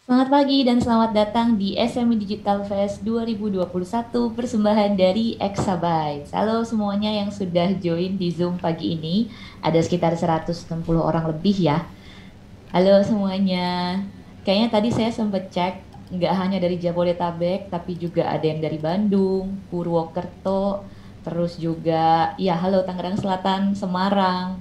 Selamat pagi dan selamat datang di SME Digital Fest 2021 persembahan dari Exabytes. Halo semuanya yang sudah join di Zoom pagi ini. Ada sekitar 160 orang lebih ya. Halo semuanya. Kayaknya tadi saya sempat cek, nggak hanya dari Jabodetabek, tapi juga ada yang dari Bandung, Purwokerto, terus juga, ya halo Tangerang Selatan, Semarang,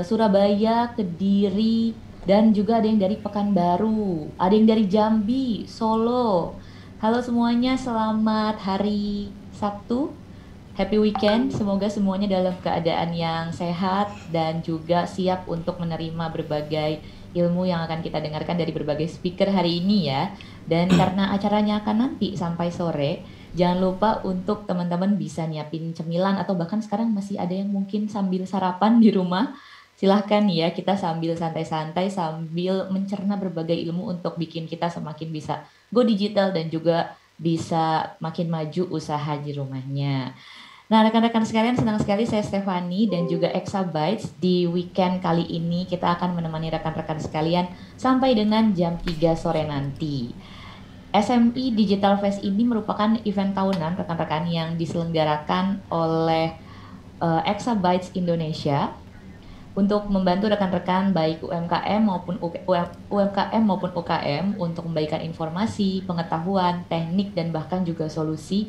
Surabaya, Kediri, dan juga ada yang dari Pekanbaru, ada yang dari Jambi, Solo. Halo semuanya, selamat hari Sabtu. Happy weekend, semoga semuanya dalam keadaan yang sehat dan juga siap untuk menerima berbagai ilmu yang akan kita dengarkan dari berbagai speaker hari ini ya. Dan karena acaranya akan nanti sampai sore, jangan lupa untuk teman-teman bisa nyiapin cemilan atau bahkan sekarang masih ada yang mungkin sambil sarapan di rumah. Silahkan ya, kita sambil santai-santai sambil mencerna berbagai ilmu untuk bikin kita semakin bisa go digital dan juga bisa makin maju usaha di rumahnya. Nah, rekan-rekan sekalian, senang sekali saya Stefani dan juga Exabytes di weekend kali ini kita akan menemani rekan-rekan sekalian sampai dengan jam 3 sore nanti. SMI Digital Fest ini merupakan event tahunan rekan-rekan yang diselenggarakan oleh Exabytes Indonesia untuk membantu rekan-rekan baik UMKM maupun UKM untuk memberikan informasi, pengetahuan, teknik dan bahkan juga solusi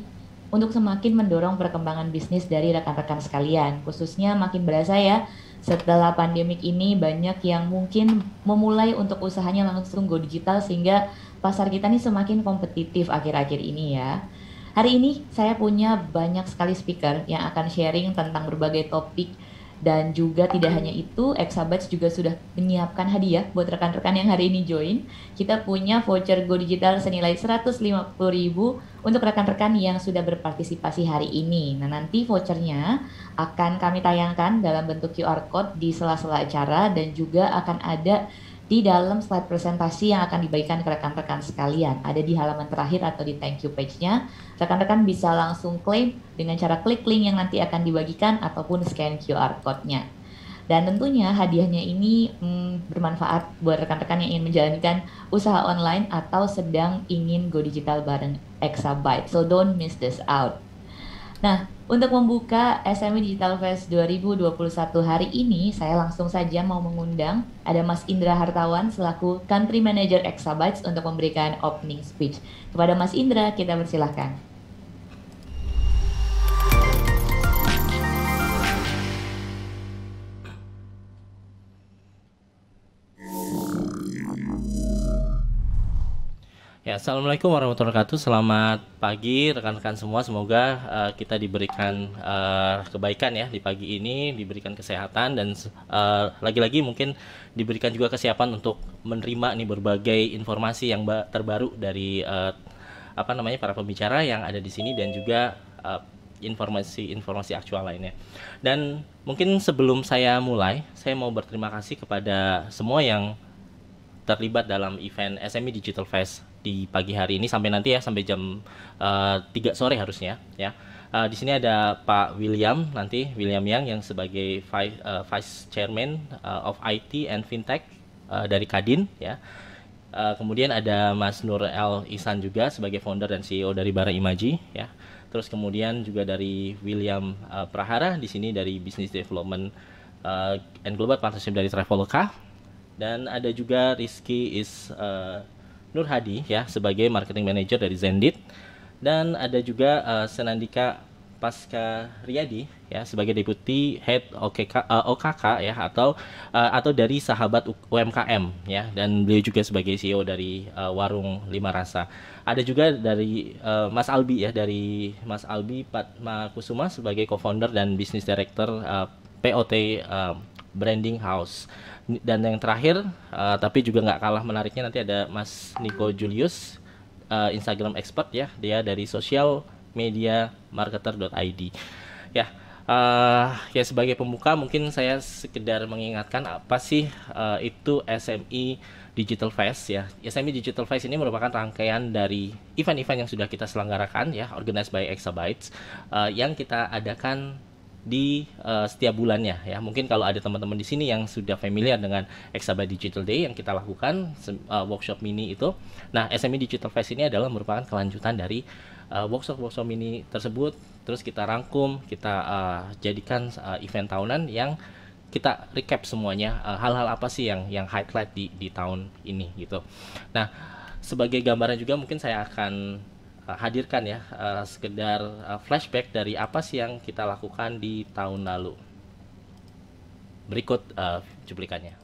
untuk semakin mendorong perkembangan bisnis dari rekan-rekan sekalian. Khususnya makin berasa ya setelah pandemik ini banyak yang mungkin memulai untuk usahanya langsung go digital sehingga pasar kita nih semakin kompetitif akhir-akhir ini ya. Hari ini saya punya banyak sekali speaker yang akan sharing tentang berbagai topik dan juga tidak hanya itu, Exabytes juga sudah menyiapkan hadiah buat rekan-rekan yang hari ini join. Kita punya voucher Go Digital senilai 150.000 untuk rekan-rekan yang sudah berpartisipasi hari ini. Nah, nanti vouchernya akan kami tayangkan dalam bentuk QR Code di sela-sela acara dan juga akan ada di dalam slide presentasi yang akan dibagikan ke rekan-rekan sekalian. Ada di halaman terakhir atau di thank you page-nya. Rekan-rekan bisa langsung klaim dengan cara klik link yang nanti akan dibagikan ataupun scan QR code-nya. Dan tentunya hadiahnya ini bermanfaat buat rekan-rekan yang ingin menjalankan usaha online atau sedang ingin go digital bareng Exabyte. So don't miss this out. Nah, untuk membuka SME Digital Fest 2021 hari ini, saya langsung saja mau mengundang ada Mas Indra Hartawan selaku Country Manager Exabytes untuk memberikan opening speech. Kepada Mas Indra, kita persilahkan. Ya, assalamualaikum warahmatullahi wabarakatuh. Selamat pagi rekan-rekan semua. Semoga kita diberikan kebaikan ya di pagi ini, diberikan kesehatan dan lagi-lagi mungkin diberikan juga kesiapan untuk menerima nih berbagai informasi yang terbaru dari para pembicara yang ada di sini dan juga informasi-informasi aktual lainnya. Dan mungkin sebelum saya mulai, saya mau berterima kasih kepada semua yang terlibat dalam event SME Digital Fest di pagi hari ini sampai nanti ya sampai jam 3 sore harusnya ya. Di sini ada Pak William Yang yang sebagai Vice Chairman of IT and Fintech dari Kadin ya. Kemudian ada Mas Nur El Ihsan juga sebagai founder dan CEO dari Bara Imaji ya. Terus kemudian juga dari William Prahara di sini dari Business Development and Global Partnership dari Traveloka. Dan ada juga Rizky Nur Hadi ya sebagai marketing manager dari Zendit, dan ada juga Senandika Pasca Riyadi ya sebagai deputy head OKK ya atau dari sahabat UMKM ya, dan beliau juga sebagai CEO dari Warung Lima Rasa. Ada juga dari Mas Albi ya, dari Mas Albi Padma Kusuma sebagai co-founder dan business director POT Branding House. Dan yang terakhir tapi juga nggak kalah menariknya, nanti ada Mas Nico Julius, Instagram expert ya, dia dari social media marketer.id ya. Ya sebagai pembuka mungkin saya sekedar mengingatkan apa sih itu SME Digital Fest ya. SME Digital Fest ini merupakan rangkaian dari event-event yang sudah kita selenggarakan ya, organized by Exabytes yang kita adakan di setiap bulannya ya. Mungkin kalau ada teman-teman di sini yang sudah familiar dengan Exabyte Digital Day yang kita lakukan workshop mini itu. Nah, SME Digital Fest ini adalah merupakan kelanjutan dari workshop mini tersebut. Terus kita rangkum, kita jadikan event tahunan yang kita recap semuanya, hal-hal apa sih yang highlight di tahun ini gitu. Nah, sebagai gambaran juga mungkin saya akan hadirkan ya sekedar flashback dari apa sih yang kita lakukan di tahun lalu. Berikut cuplikannya.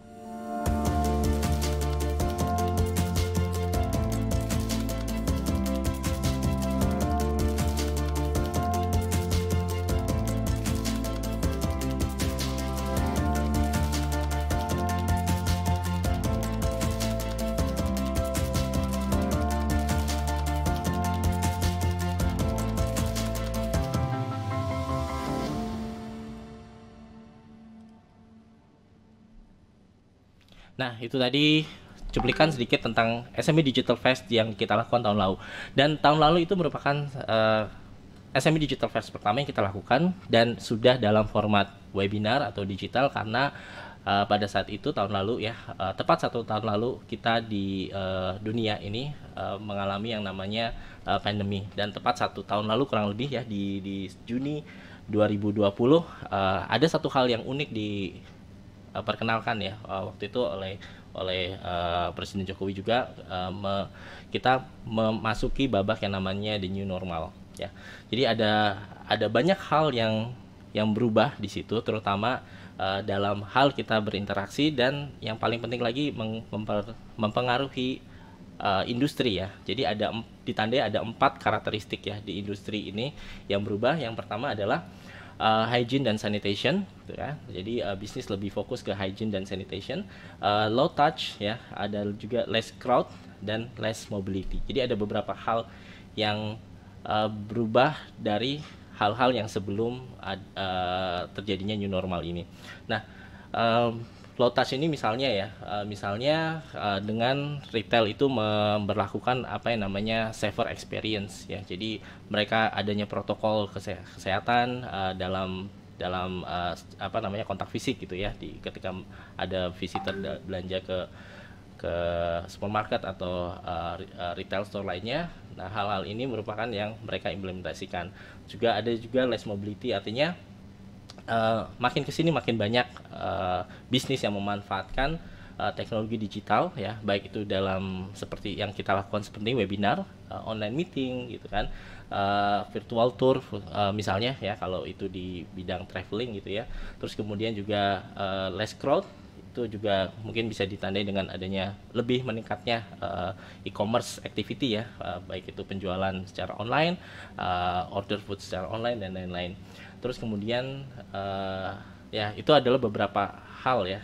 Nah, itu tadi cuplikan sedikit tentang SME Digital Fest yang kita lakukan tahun lalu. Dan tahun lalu itu merupakan SME Digital Fest pertama yang kita lakukan dan sudah dalam format webinar atau digital karena pada saat itu tahun lalu ya, tepat 1 tahun lalu kita di dunia ini mengalami yang namanya pandemi, dan tepat 1 tahun lalu kurang lebih ya di Juni 2020 ada satu hal yang unik di perkenalkan ya waktu itu oleh Presiden Jokowi juga, kita memasuki babak yang namanya the new normal ya. Jadi ada banyak hal yang berubah di situ, terutama dalam hal kita berinteraksi, dan yang paling penting lagi mempengaruhi industri ya. Jadi ditandai ada 4 karakteristik ya di industri ini yang berubah. Yang pertama adalah hygiene dan sanitation gitu ya. Jadi bisnis lebih fokus ke hygiene dan sanitation, low touch ya, ada juga less crowd dan less mobility. Jadi ada beberapa hal yang berubah dari hal-hal yang sebelum terjadinya new normal ini. Nah, low touch ini misalnya ya, dengan retail itu memberlakukan apa yang namanya safer experience ya. Jadi mereka adanya protokol kesehatan dalam apa namanya kontak fisik gitu ya, ketika ada visitor belanja ke supermarket atau retail store lainnya. Nah, hal-hal ini merupakan yang mereka implementasikan. Juga ada juga less mobility, artinya makin kesini makin banyak bisnis yang memanfaatkan teknologi digital ya, baik itu dalam seperti yang kita lakukan seperti webinar, online meeting gitu kan, virtual tour misalnya ya kalau itu di bidang traveling gitu ya. Terus kemudian juga less crowd, itu juga mungkin bisa ditandai dengan adanya lebih meningkatnya e-commerce activity ya, baik itu penjualan secara online, order food secara online dan lain-lain. Terus kemudian ya itu adalah beberapa hal ya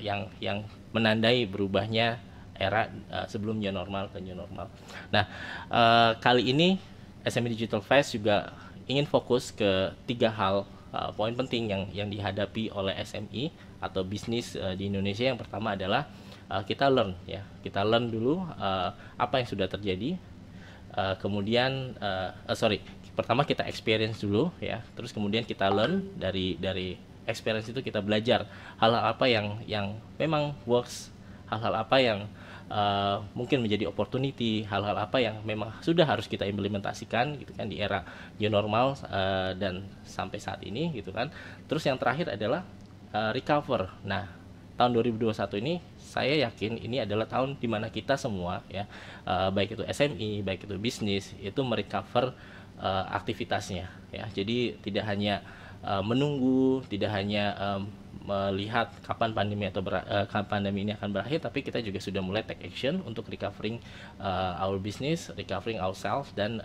yang menandai berubahnya era sebelum new normal ke new normal. Nah, kali ini SME Digital Fest juga ingin fokus ke 3 hal poin penting yang dihadapi oleh SME atau bisnis di Indonesia. Yang pertama adalah kita learn ya, kita learn dulu apa yang sudah terjadi, kemudian pertama kita experience dulu ya, terus kemudian kita learn dari experience itu, kita belajar hal-hal apa yang memang works, hal-hal apa yang mungkin menjadi opportunity, hal-hal apa yang memang sudah harus kita implementasikan gitu kan di era new normal dan sampai saat ini gitu kan. Terus yang terakhir adalah recover. Nah, tahun 2021 ini saya yakin ini adalah tahun dimana kita semua ya, baik itu SME, baik itu bisnis, itu merecover aktivitasnya ya. Jadi tidak hanya menunggu, tidak hanya melihat kapan pandemi ini akan berakhir, tapi kita juga sudah mulai take action untuk recovering our business, recovering ourselves, dan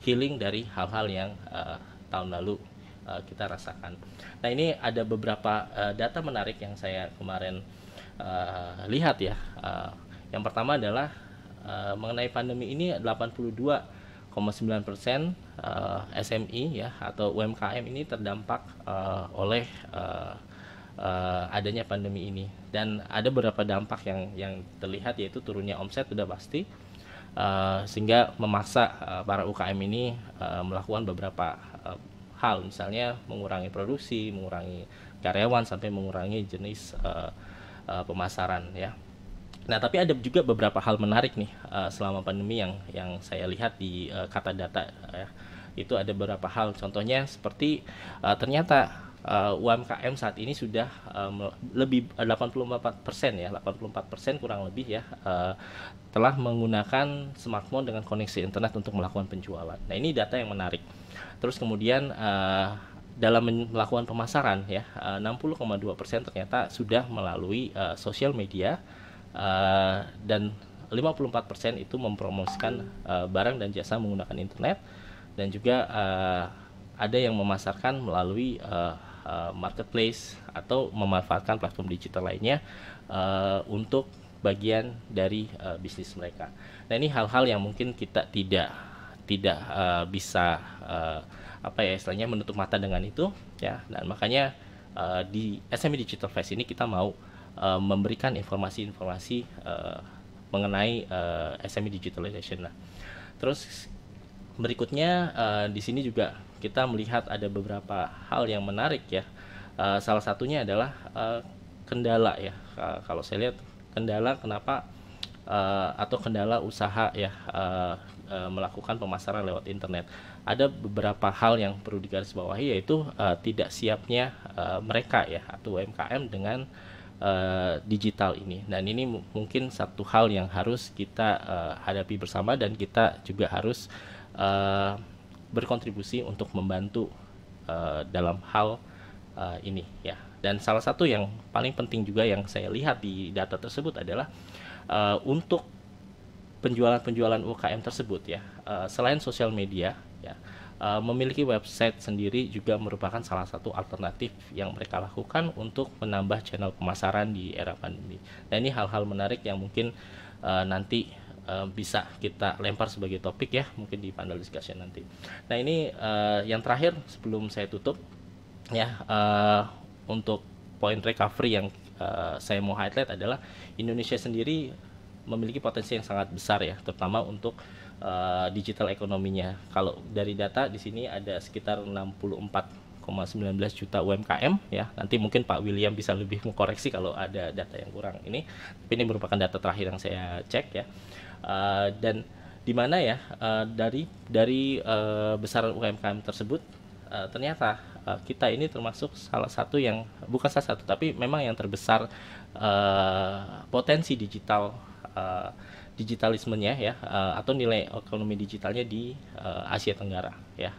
healing dari hal-hal yang tahun lalu kita rasakan. Nah, ini ada beberapa data menarik yang saya kemarin lihat ya. Yang pertama adalah mengenai pandemi ini, 82,9% SME ya atau UMKM ini terdampak oleh adanya pandemi ini. Dan ada beberapa dampak yang terlihat, yaitu turunnya omset sudah pasti, sehingga memaksa para UKM ini melakukan beberapa hal, misalnya mengurangi produksi, mengurangi karyawan, sampai mengurangi jenis pemasaran ya. Nah, tapi ada juga beberapa hal menarik nih selama pandemi yang saya lihat di kata data ya. Itu ada beberapa hal, contohnya seperti ternyata UMKM saat ini sudah lebih 84% ya, 84% kurang lebih ya, telah menggunakan smartphone dengan koneksi internet untuk melakukan penjualan. Nah, ini data yang menarik. Terus kemudian dalam melakukan pemasaran ya, 60,2% ternyata sudah melalui sosial media, dan 54% itu mempromosikan barang dan jasa menggunakan internet, dan juga ada yang memasarkan melalui marketplace atau memanfaatkan platform digital lainnya untuk bagian dari bisnis mereka. Nah, ini hal-hal yang mungkin kita tidak bisa istilahnya menutup mata dengan itu ya. Dan makanya di SME Digital Fest ini kita mau memberikan informasi-informasi mengenai SME digitalization lah. Terus berikutnya di sini juga kita melihat ada beberapa hal yang menarik ya. Salah satunya adalah kendala ya. Kalau saya lihat kendala kenapa atau kendala usaha ya melakukan pemasaran lewat internet. Ada beberapa hal yang perlu digarisbawahi, yaitu tidak siapnya mereka ya atau UMKM dengan digital ini. Dan ini mungkin satu hal yang harus kita hadapi bersama, dan kita juga harus berkontribusi untuk membantu dalam hal ini ya. Dan salah satu yang paling penting juga yang saya lihat di data tersebut adalah untuk penjualan UKM tersebut ya, selain sosial media ya, memiliki website sendiri juga merupakan salah satu alternatif yang mereka lakukan untuk menambah channel pemasaran di era pandemi. Dan ini hal-hal menarik yang mungkin nanti bisa kita lempar sebagai topik ya, mungkin di panel discussion nanti. Nah, ini yang terakhir sebelum saya tutup ya, untuk point recovery yang saya mau highlight adalah Indonesia sendiri memiliki potensi yang sangat besar ya, terutama untuk digital ekonominya. Kalau dari data di sini ada sekitar 64,19 juta UMKM ya. Nanti mungkin Pak William bisa lebih mengkoreksi kalau ada data yang kurang ini. Tapi ini merupakan data terakhir yang saya cek ya. Dan di mana ya dari besaran UMKM tersebut ternyata kita ini termasuk salah satu yang, bukan salah satu, tapi memang yang terbesar potensi digitalismenya ya, atau nilai ekonomi digitalnya di Asia Tenggara ya.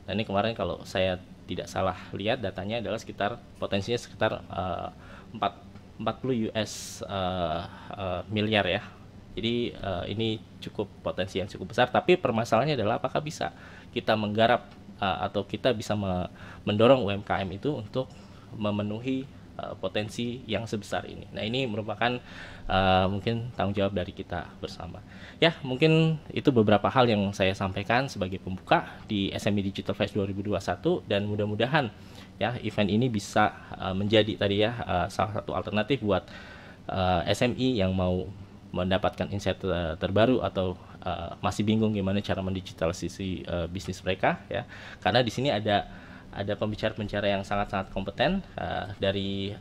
Dan ini kemarin kalau saya tidak salah lihat datanya adalah potensinya sekitar 40 miliar ya. Jadi ini cukup potensi yang cukup besar, tapi permasalahannya adalah apakah bisa kita menggarap atau kita bisa mendorong UMKM itu untuk memenuhi potensi yang sebesar ini. Nah, ini merupakan mungkin tanggung jawab dari kita bersama. Ya, mungkin itu beberapa hal yang saya sampaikan sebagai pembuka di SME Digital Fest 2021, dan mudah-mudahan ya event ini bisa menjadi tadi ya salah satu alternatif buat SME yang mau mendapatkan insight terbaru atau masih bingung gimana cara mendigitalisasi bisnis mereka ya. Karena di sini ada pembicara-pembicara yang sangat-sangat kompeten, dari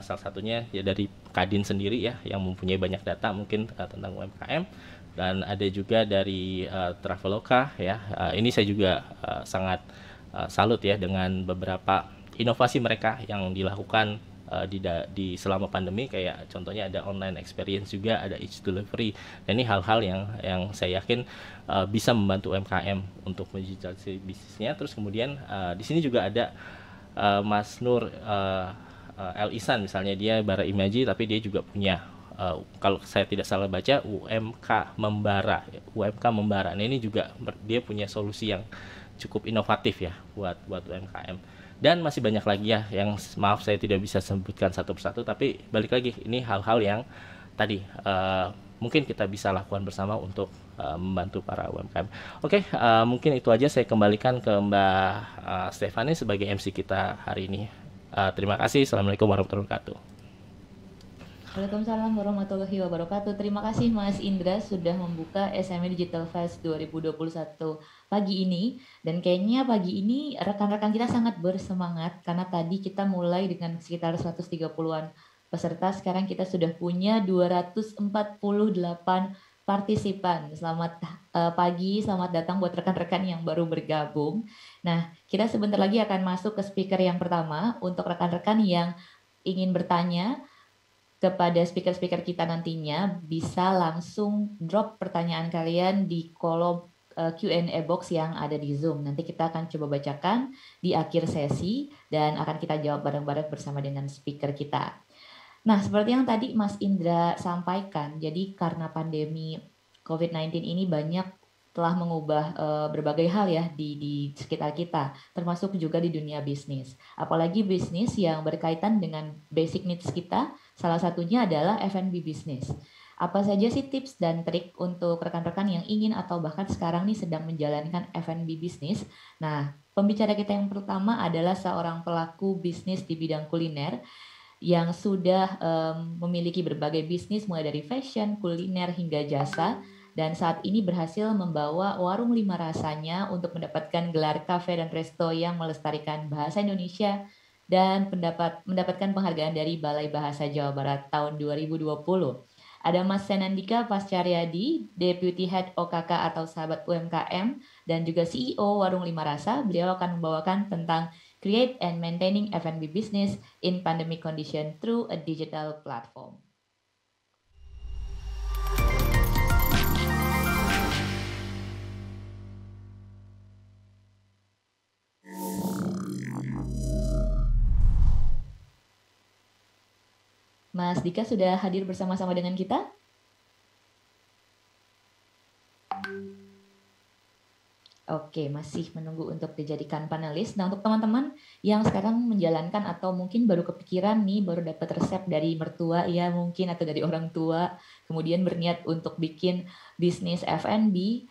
salah satunya ya dari Kadin sendiri ya, yang mempunyai banyak data mungkin tentang UMKM, dan ada juga dari Traveloka ya. Ini saya juga sangat salut ya dengan beberapa inovasi mereka yang dilakukan di selama pandemi, kayak contohnya ada online experience juga, ada each delivery. Dan ini hal-hal yang saya yakin bisa membantu UMKM untuk mendigitalisasi bisnisnya. Terus kemudian di sini juga ada Mas Nur El Ihsan, misalnya dia Bara Imaji, tapi dia juga punya kalau saya tidak salah baca UMK Membara. Nah, ini juga dia punya solusi yang cukup inovatif ya buat UMKM. Dan masih banyak lagi ya yang maaf saya tidak bisa sebutkan satu persatu, tapi balik lagi ini hal-hal yang tadi mungkin kita bisa lakukan bersama untuk membantu para UMKM. Oke, mungkin itu aja, saya kembalikan ke Mbak Stefani sebagai MC kita hari ini. Terima kasih. Assalamualaikum warahmatullahi wabarakatuh. Waalaikumsalam warahmatullahi wabarakatuh. Terima kasih Mas Indra sudah membuka SME Digital Fest 2021 pagi ini. Dan kayaknya pagi ini rekan-rekan kita sangat bersemangat karena tadi kita mulai dengan sekitar 130-an peserta. Sekarang kita sudah punya 248 partisipan. Selamat pagi, selamat datang buat rekan-rekan yang baru bergabung. Nah, kita sebentar lagi akan masuk ke speaker yang pertama untuk rekan-rekan yang ingin bertanya kepada speaker-speaker kita nantinya bisa langsung drop pertanyaan kalian di kolom Q&A box yang ada di Zoom. Nanti kita akan coba bacakan di akhir sesi dan akan kita jawab bareng-bareng bersama dengan speaker kita. Nah, seperti yang tadi Mas Indra sampaikan, jadi karena pandemi COVID-19 ini banyak telah mengubah berbagai hal ya di sekitar kita, termasuk juga di dunia bisnis. Apalagi bisnis yang berkaitan dengan basic needs kita, salah satunya adalah F&B bisnis. Apa saja sih tips dan trik untuk rekan-rekan yang ingin atau bahkan sekarang nih sedang menjalankan F&B bisnis? Nah, pembicara kita yang pertama adalah seorang pelaku bisnis di bidang kuliner yang sudah memiliki berbagai bisnis mulai dari fashion, kuliner hingga jasa dan saat ini berhasil membawa Warung Lima Rasanya untuk mendapatkan gelar kafe dan resto yang melestarikan bahasa Indonesia dan mendapatkan penghargaan dari Balai Bahasa Jawa Barat tahun 2020. Ada Mas Senandika Pascaryadi, Deputy Head OKK atau Sahabat UMKM, dan juga CEO Warung Lima Rasa. Beliau akan membawakan tentang Create and Maintaining F&B Business in Pandemic Condition through a Digital Platform. Mas Dika sudah hadir bersama-sama dengan kita? Oke, masih menunggu untuk dijadikan panelis. Nah, untuk teman-teman yang sekarang menjalankan atau mungkin baru kepikiran nih, baru dapat resep dari mertua ya mungkin atau dari orang tua, kemudian berniat untuk bikin bisnis F&B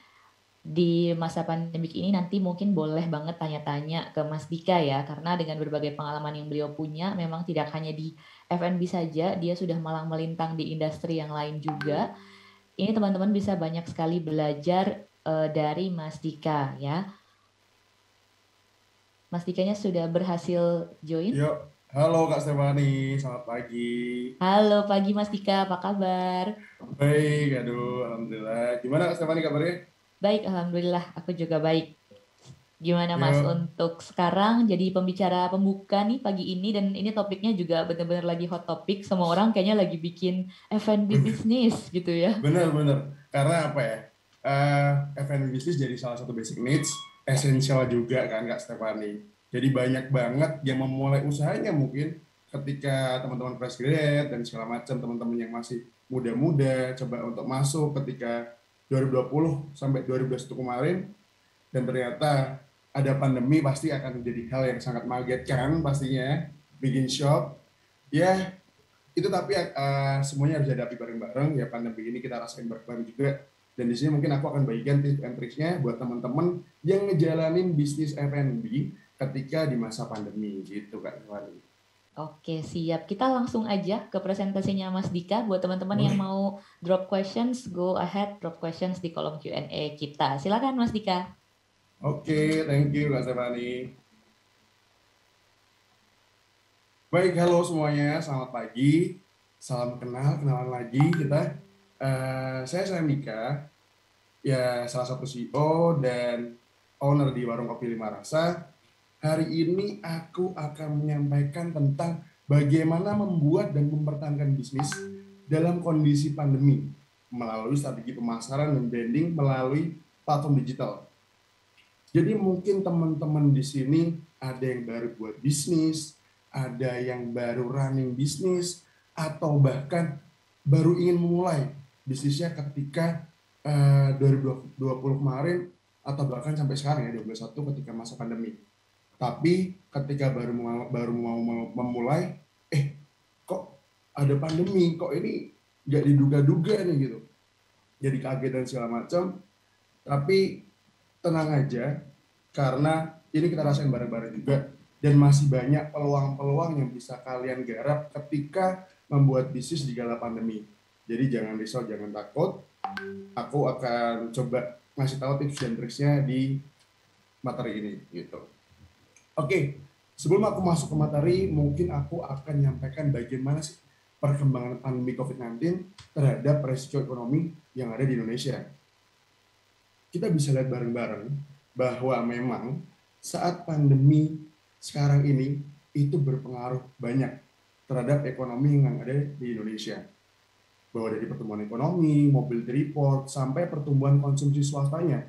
di masa pandemik ini nanti mungkin boleh banget tanya-tanya ke Mas Dika ya, karena dengan berbagai pengalaman yang beliau punya, memang tidak hanya di F&B saja, dia sudah malang melintang di industri yang lain juga. Ini teman-teman bisa banyak sekali belajar dari Mas Dika ya. Mas Dikanya sudah berhasil join. Yuk, halo Kak Stefani, selamat pagi. Halo pagi Mas Dika, apa kabar? Baik, aduh, alhamdulillah. Gimana Kak Stefani kabarnya? Baik, alhamdulillah aku juga baik. Gimana Mas Yuk, untuk sekarang jadi pembicara pembuka nih pagi ini dan ini topiknya juga benar-benar lagi hot topik. Semua orang kayaknya lagi bikin F&B bisnis gitu ya. bener-bener. Karena apa ya? F&B bisnis jadi salah satu basic needs, esensial juga kan Kak Stefani. Jadi banyak banget yang memulai usahanya mungkin ketika teman-teman fresh graduate dan segala macam teman-teman yang masih muda-muda coba untuk masuk ketika 2020 sampai 2021 kemarin dan ternyata ada pandemi pasti akan menjadi hal yang sangat mengagetkan pastinya bikin shock ya itu tapi semuanya harus dihadapi bareng-bareng ya pandemi ini kita rasain bareng-bareng juga dan di sini mungkin aku akan bagikan tips and triknya buat teman-teman yang ngejalanin bisnis F&B ketika di masa pandemi gitu Kak Iwan. Oke, siap. Kita langsung aja ke presentasinya Mas Dika. Buat teman-teman yang Boleh. mau drop questions, go ahead drop questions di kolom Q&A kita. Silakan Mas Dika. Oke, thank you Kak Stefani. Baik, halo semuanya, selamat pagi. Salam kenal, kenalan lagi kita. Saya Sandika, ya salah satu CEO dan owner di Warung Kopi Lima Rasa. Hari ini aku akan menyampaikan tentang bagaimana membuat dan mempertahankan bisnis dalam kondisi pandemi melalui strategi pemasaran dan branding melalui platform digital. Jadi mungkin teman-teman di sini ada yang baru buat bisnis, ada yang baru running bisnis, atau bahkan baru ingin memulai bisnisnya ketika 2020 kemarin, atau bahkan sampai sekarang ya 2021 ketika masa pandemi. Tapi ketika baru mau memulai, kok ada pandemi, kok ini nggak diduga-duga nih gitu. Jadi kaget dan segala macam. Tapi tenang aja, karena ini kita rasain bareng-bareng juga, dan masih banyak peluang-peluang yang bisa kalian garap ketika membuat bisnis di kala pandemi. Jadi jangan risau, jangan takut. Aku akan coba ngasih tahu tips dan triksnya di materi ini gitu. Oke, sebelum aku masuk ke materi, mungkin aku akan menyampaikan bagaimana sih perkembangan pandemi COVID-19 terhadap resiko ekonomi yang ada di Indonesia. Kita bisa lihat bareng-bareng bahwa memang saat pandemi sekarang ini itu berpengaruh banyak terhadap ekonomi yang ada di Indonesia. Bahwa dari pertumbuhan ekonomi, mobility report, sampai pertumbuhan konsumsi swastanya,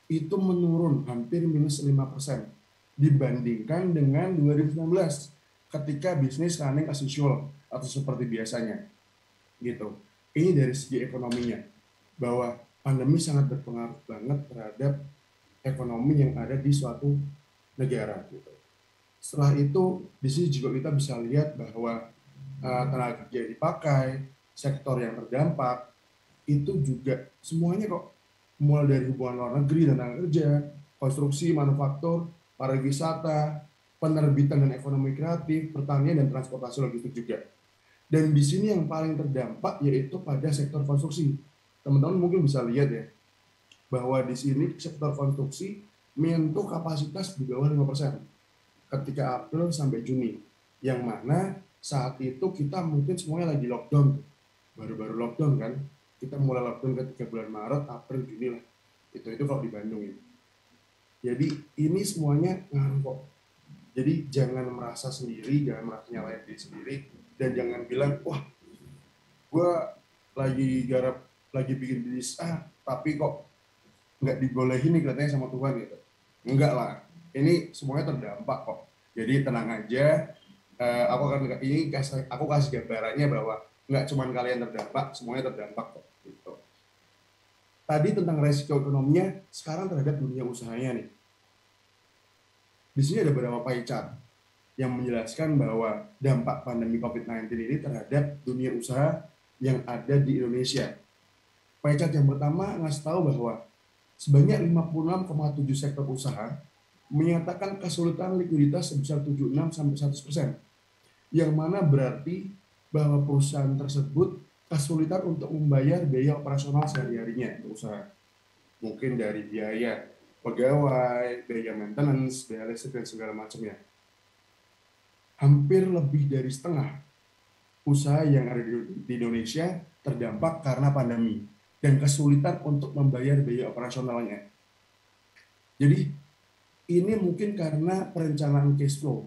itu menurun hampir minus 5% dibandingkan dengan 2019 ketika bisnis running as usual atau seperti biasanya. Gitu. Ini dari segi ekonominya, bahwa pandemi sangat berpengaruh banget terhadap ekonomi yang ada di suatu negara. Gitu. Setelah itu, di sini juga kita bisa lihat bahwa tenaga kerja yang dipakai, sektor yang terdampak, itu juga semuanya kok, mulai dari hubungan luar negeri dan tenaga kerja, konstruksi, manufaktur, pariwisata, penerbitan dan ekonomi kreatif, pertanian dan transportasi logistik juga. Dan di sini yang paling terdampak yaitu pada sektor konstruksi. Teman-teman mungkin bisa lihat ya, bahwa di sini sektor konstruksi menyentuh kapasitas di bawah 5% ketika April sampai Juni. Yang mana saat itu kita mungkin semuanya lagi lockdown. Baru-baru lockdown kan. Kita mulai lockdown ketika bulan Maret, April, Juni lah. Itu kalau di Bandung itu. Jadi ini semuanya ngaruh kok. Jadi jangan merasa sendiri, jangan merasa nyalain diri sendiri, dan jangan bilang, wah, gue lagi bikin bisnis tapi kok nggak dibolehin nih katanya sama Tuhan gitu. Enggak lah, ini semuanya terdampak kok. Jadi tenang aja, aku kasih gambarannya bahwa nggak cuma kalian terdampak, semuanya terdampak kok. Gitu. Tadi tentang resiko ekonominya, sekarang terhadap dunia usahanya nih. Di sini ada beberapa pie chart yang menjelaskan bahwa dampak pandemi COVID-19 ini terhadap dunia usaha yang ada di Indonesia. Pie chart yang pertama ngasih tahu bahwa sebanyak 56,7 sektor usaha menyatakan kesulitan likuiditas sebesar 76-100%, yang mana berarti bahwa perusahaan tersebut kesulitan untuk membayar biaya operasional sehari-harinya untuk usaha. Mungkin dari biaya pegawai, biaya maintenance, biaya listrik, dan segala macamnya. Hampir lebih dari setengah usaha yang ada di Indonesia terdampak karena pandemi dan kesulitan untuk membayar biaya operasionalnya. Jadi ini mungkin karena perencanaan cash flow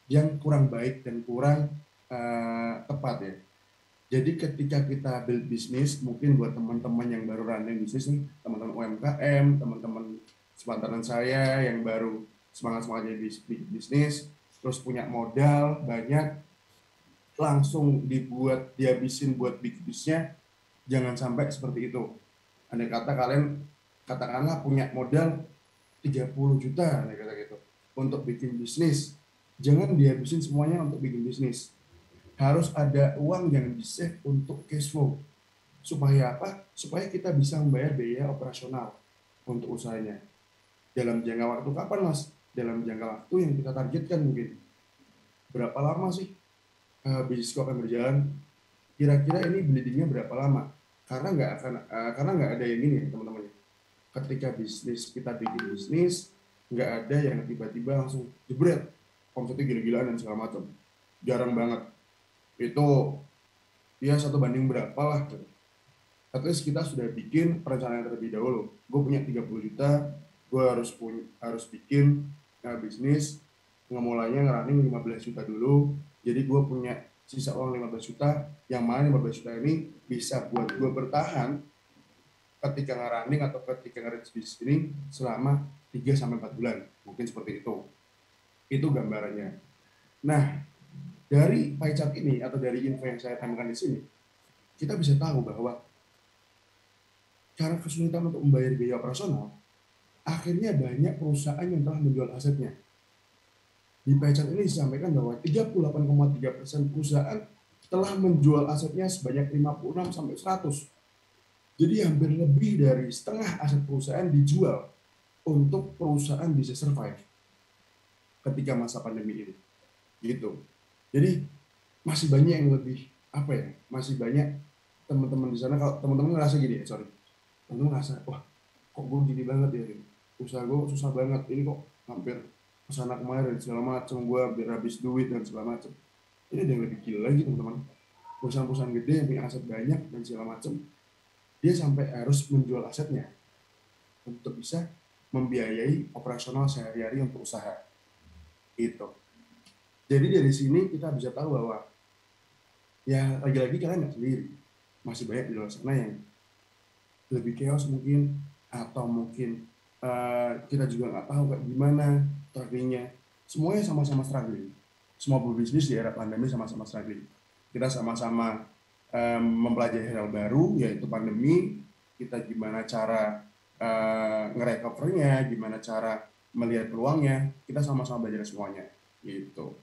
yang kurang baik dan kurang tepat ya. Jadi ketika kita build bisnis, mungkin buat teman-teman yang baru running bisnis nih, teman-teman UMKM, teman-teman sepantaran saya yang baru semangat-semangatnya bikin bisnis, terus punya modal banyak, langsung dihabisin buat bikin bisnisnya, jangan sampai seperti itu. Andai kata kalian katakanlah punya modal 30 juta, kata gitu, untuk bikin bisnis, jangan dihabisin semuanya untuk bikin bisnis. Harus ada uang yang di-save untuk cash flow. Supaya apa? Supaya kita bisa membayar biaya operasional untuk usahanya. Dalam jangka waktu kapan, Mas? Dalam jangka waktu yang kita targetkan mungkin. Berapa lama sih bisnis akan berjalan? Kira-kira ini bleeding-nya berapa lama? Karena nggak ada yang ini, teman-teman. Ketika kita bikin bisnis, nggak ada yang tiba-tiba langsung jebret, omsetnya gila-gilaan dan segala macam. Jarang banget. Itu ya 1 banding berapa lah. At least kita sudah bikin perencanaan terlebih dahulu. Gue punya 30 juta, gue harus bikin bisnis, ngemulainya ngerunning 15 juta dulu. Jadi gue punya sisa uang 15 juta, yang mana 15 juta ini bisa buat gue bertahan ketika ngerunning atau ketika ngerintis bisnis ini selama 3-4 bulan. Mungkin seperti itu. Itu gambarannya. Nah, dari pie chart ini atau dari info yang saya tambahkan di sini, kita bisa tahu bahwa cara kesulitan untuk membayar biaya operasional, akhirnya banyak perusahaan yang telah menjual asetnya. Di pie chart ini disampaikan bahwa 38,3% perusahaan telah menjual asetnya sebanyak 56-100. Jadi hampir lebih dari setengah aset perusahaan dijual untuk perusahaan bisa survive ketika masa pandemi ini. Gitu. Jadi masih banyak yang lebih apa ya, masih banyak teman-teman di sana, kalau teman-teman ngerasa gini ya, sorry, teman-teman ngerasa, wah kok gue gini banget ya, usaha gue susah banget, ini kok hampir kesana kemarin segala macam, gue hampir habis duit dan segala macam. Ini ada yang lebih gila lagi teman-teman, perusahaan-perusahaan gede yang punya aset banyak dan segala macam, dia sampai harus menjual asetnya untuk bisa membiayai operasional sehari-hari untuk usaha itu. Jadi dari sini kita bisa tahu bahwa ya lagi-lagi kalian nggak sendiri, masih banyak di luar sana yang lebih chaos mungkin, atau mungkin kita juga nggak tahu kayak gimana strugglingnya. Semuanya sama-sama struggling, semua berbisnis di era pandemi sama-sama struggling. Kita sama-sama mempelajari hal baru, yaitu pandemi. Kita gimana cara nge-recovernya, gimana cara melihat peluangnya, kita sama-sama belajar semuanya gitu.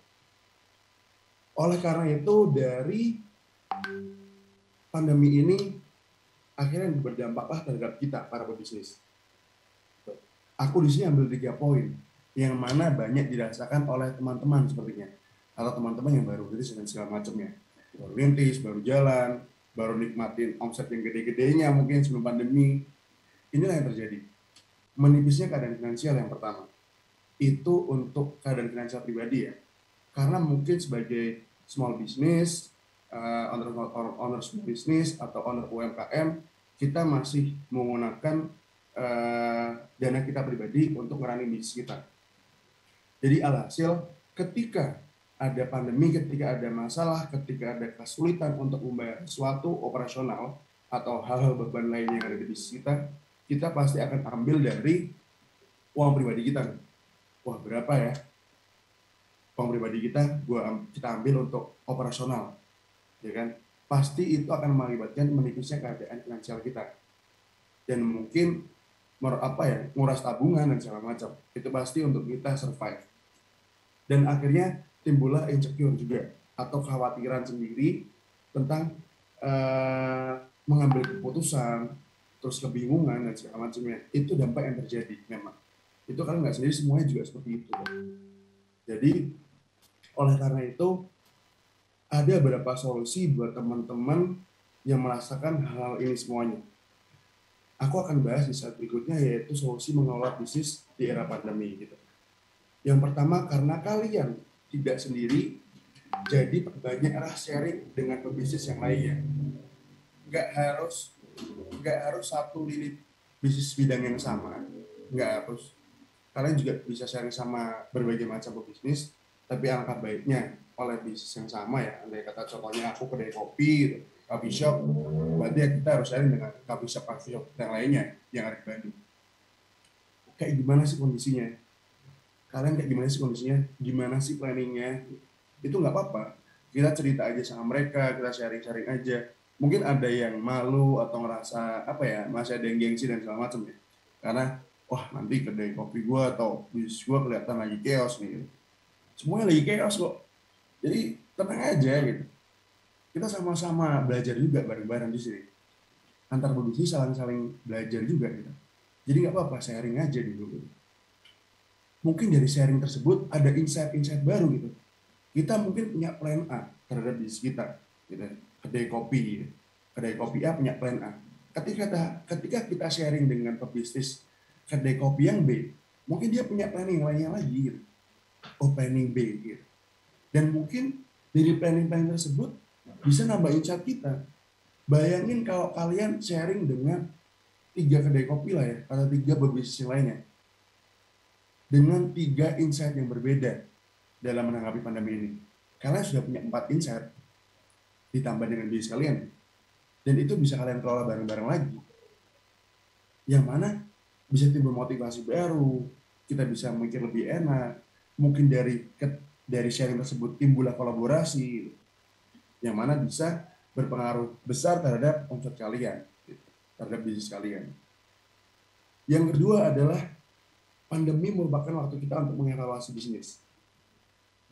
Oleh karena itu, dari pandemi ini akhirnya berdampaklah terhadap kita para pebisnis. Aku di sini ambil 3 poin yang mana banyak dirasakan oleh teman-teman sepertinya, atau teman-teman yang baru rintis dan segala macamnya, baru rintis, baru jalan, baru nikmatin omset yang gede-gedenya mungkin sebelum pandemi. Inilah yang terjadi. Menipisnya keadaan finansial yang pertama. Itu untuk keadaan finansial pribadi ya. Karena mungkin sebagai small business, owner small business atau owner UMKM, kita masih menggunakan dana kita pribadi untuk ngerunning bisnis kita. Jadi alhasil ketika ada pandemi, ketika ada masalah, ketika ada kesulitan untuk membayar sesuatu operasional atau hal-hal beban lainnya yang ada di bisnis kita, kita pasti akan ambil dari uang pribadi kita. Wah, berapa ya uang pribadi kita ambil untuk operasional, ya kan? Pasti itu akan mengakibatkan menipisnya keadaan finansial kita, dan mungkin nguras tabungan dan segala macam. Itu pasti untuk kita survive. Dan akhirnya timbullah insecure juga, atau kekhawatiran sendiri tentang mengambil keputusan, terus kebingungan dan segala macamnya. Itu dampak yang terjadi memang. Itu kan nggak sendiri, semuanya juga seperti itu. Jadi oleh karena itu ada beberapa solusi buat teman-teman yang merasakan hal ini semuanya. Aku akan bahas di slide berikutnya, yaitu solusi mengelola bisnis di era pandemi gitu. Yang pertama, karena kalian tidak sendiri, jadi perbanyaklah sharing dengan pebisnis yang lainnya. Nggak harus satu lini bisnis bidang yang sama, nggak harus. Kalian juga bisa sharing sama berbagai macam pebisnis, tapi alangkah baiknya oleh bisnis yang sama ya. Andai kata contohnya aku kedai kopi gitu, coffee shop, berarti ya kita harus sharing dengan coffee shop yang lainnya yang ada di Bandung. Kayak gimana sih kondisinya? Kalian kayak gimana sih kondisinya? Gimana sih planningnya? Itu nggak apa-apa. Kita cerita aja sama mereka, kita sharing-sharing aja. Mungkin ada yang malu atau ngerasa masih ada yang gengsi dan segala macam ya. Karena wah nanti kedai kopi gue atau bisnis gue kelihatan lagi chaos nih. Semuanya lagi chaos kok. Jadi tenang aja gitu. Kita sama-sama belajar juga bareng-bareng di sini. Antar pebisnis saling-saling belajar juga gitu. Jadi nggak apa-apa, sharing aja dulu. Mungkin dari sharing tersebut ada insight-insight baru gitu. Kita mungkin punya plan A terhadap bisnis kita, gitu. Kedai kopi A punya plan A. Ketika kita sharing dengan pebisnis kedai kopi yang B, mungkin dia punya planning lainnya lagi, gitu. Oh, planning B, gitu. Dan mungkin dari planning tersebut bisa nambah insight kita. Bayangin kalau kalian sharing dengan 3 kedai kopi lah ya, atau 3 pebisnis yang lainnya, dengan 3 insight yang berbeda dalam menanggapi pandemi ini. Kalian sudah punya 4 insight ditambah dengan bisnis kalian, dan itu bisa kalian kelola bareng-bareng lagi, yang mana bisa timbul motivasi baru, kita bisa mikir lebih enak. Mungkin dari sharing tersebut timbullah kolaborasi, yang mana bisa berpengaruh besar terhadap omset kalian, terhadap bisnis kalian. Yang kedua adalah pandemi merupakan waktu kita untuk mengevaluasi bisnis.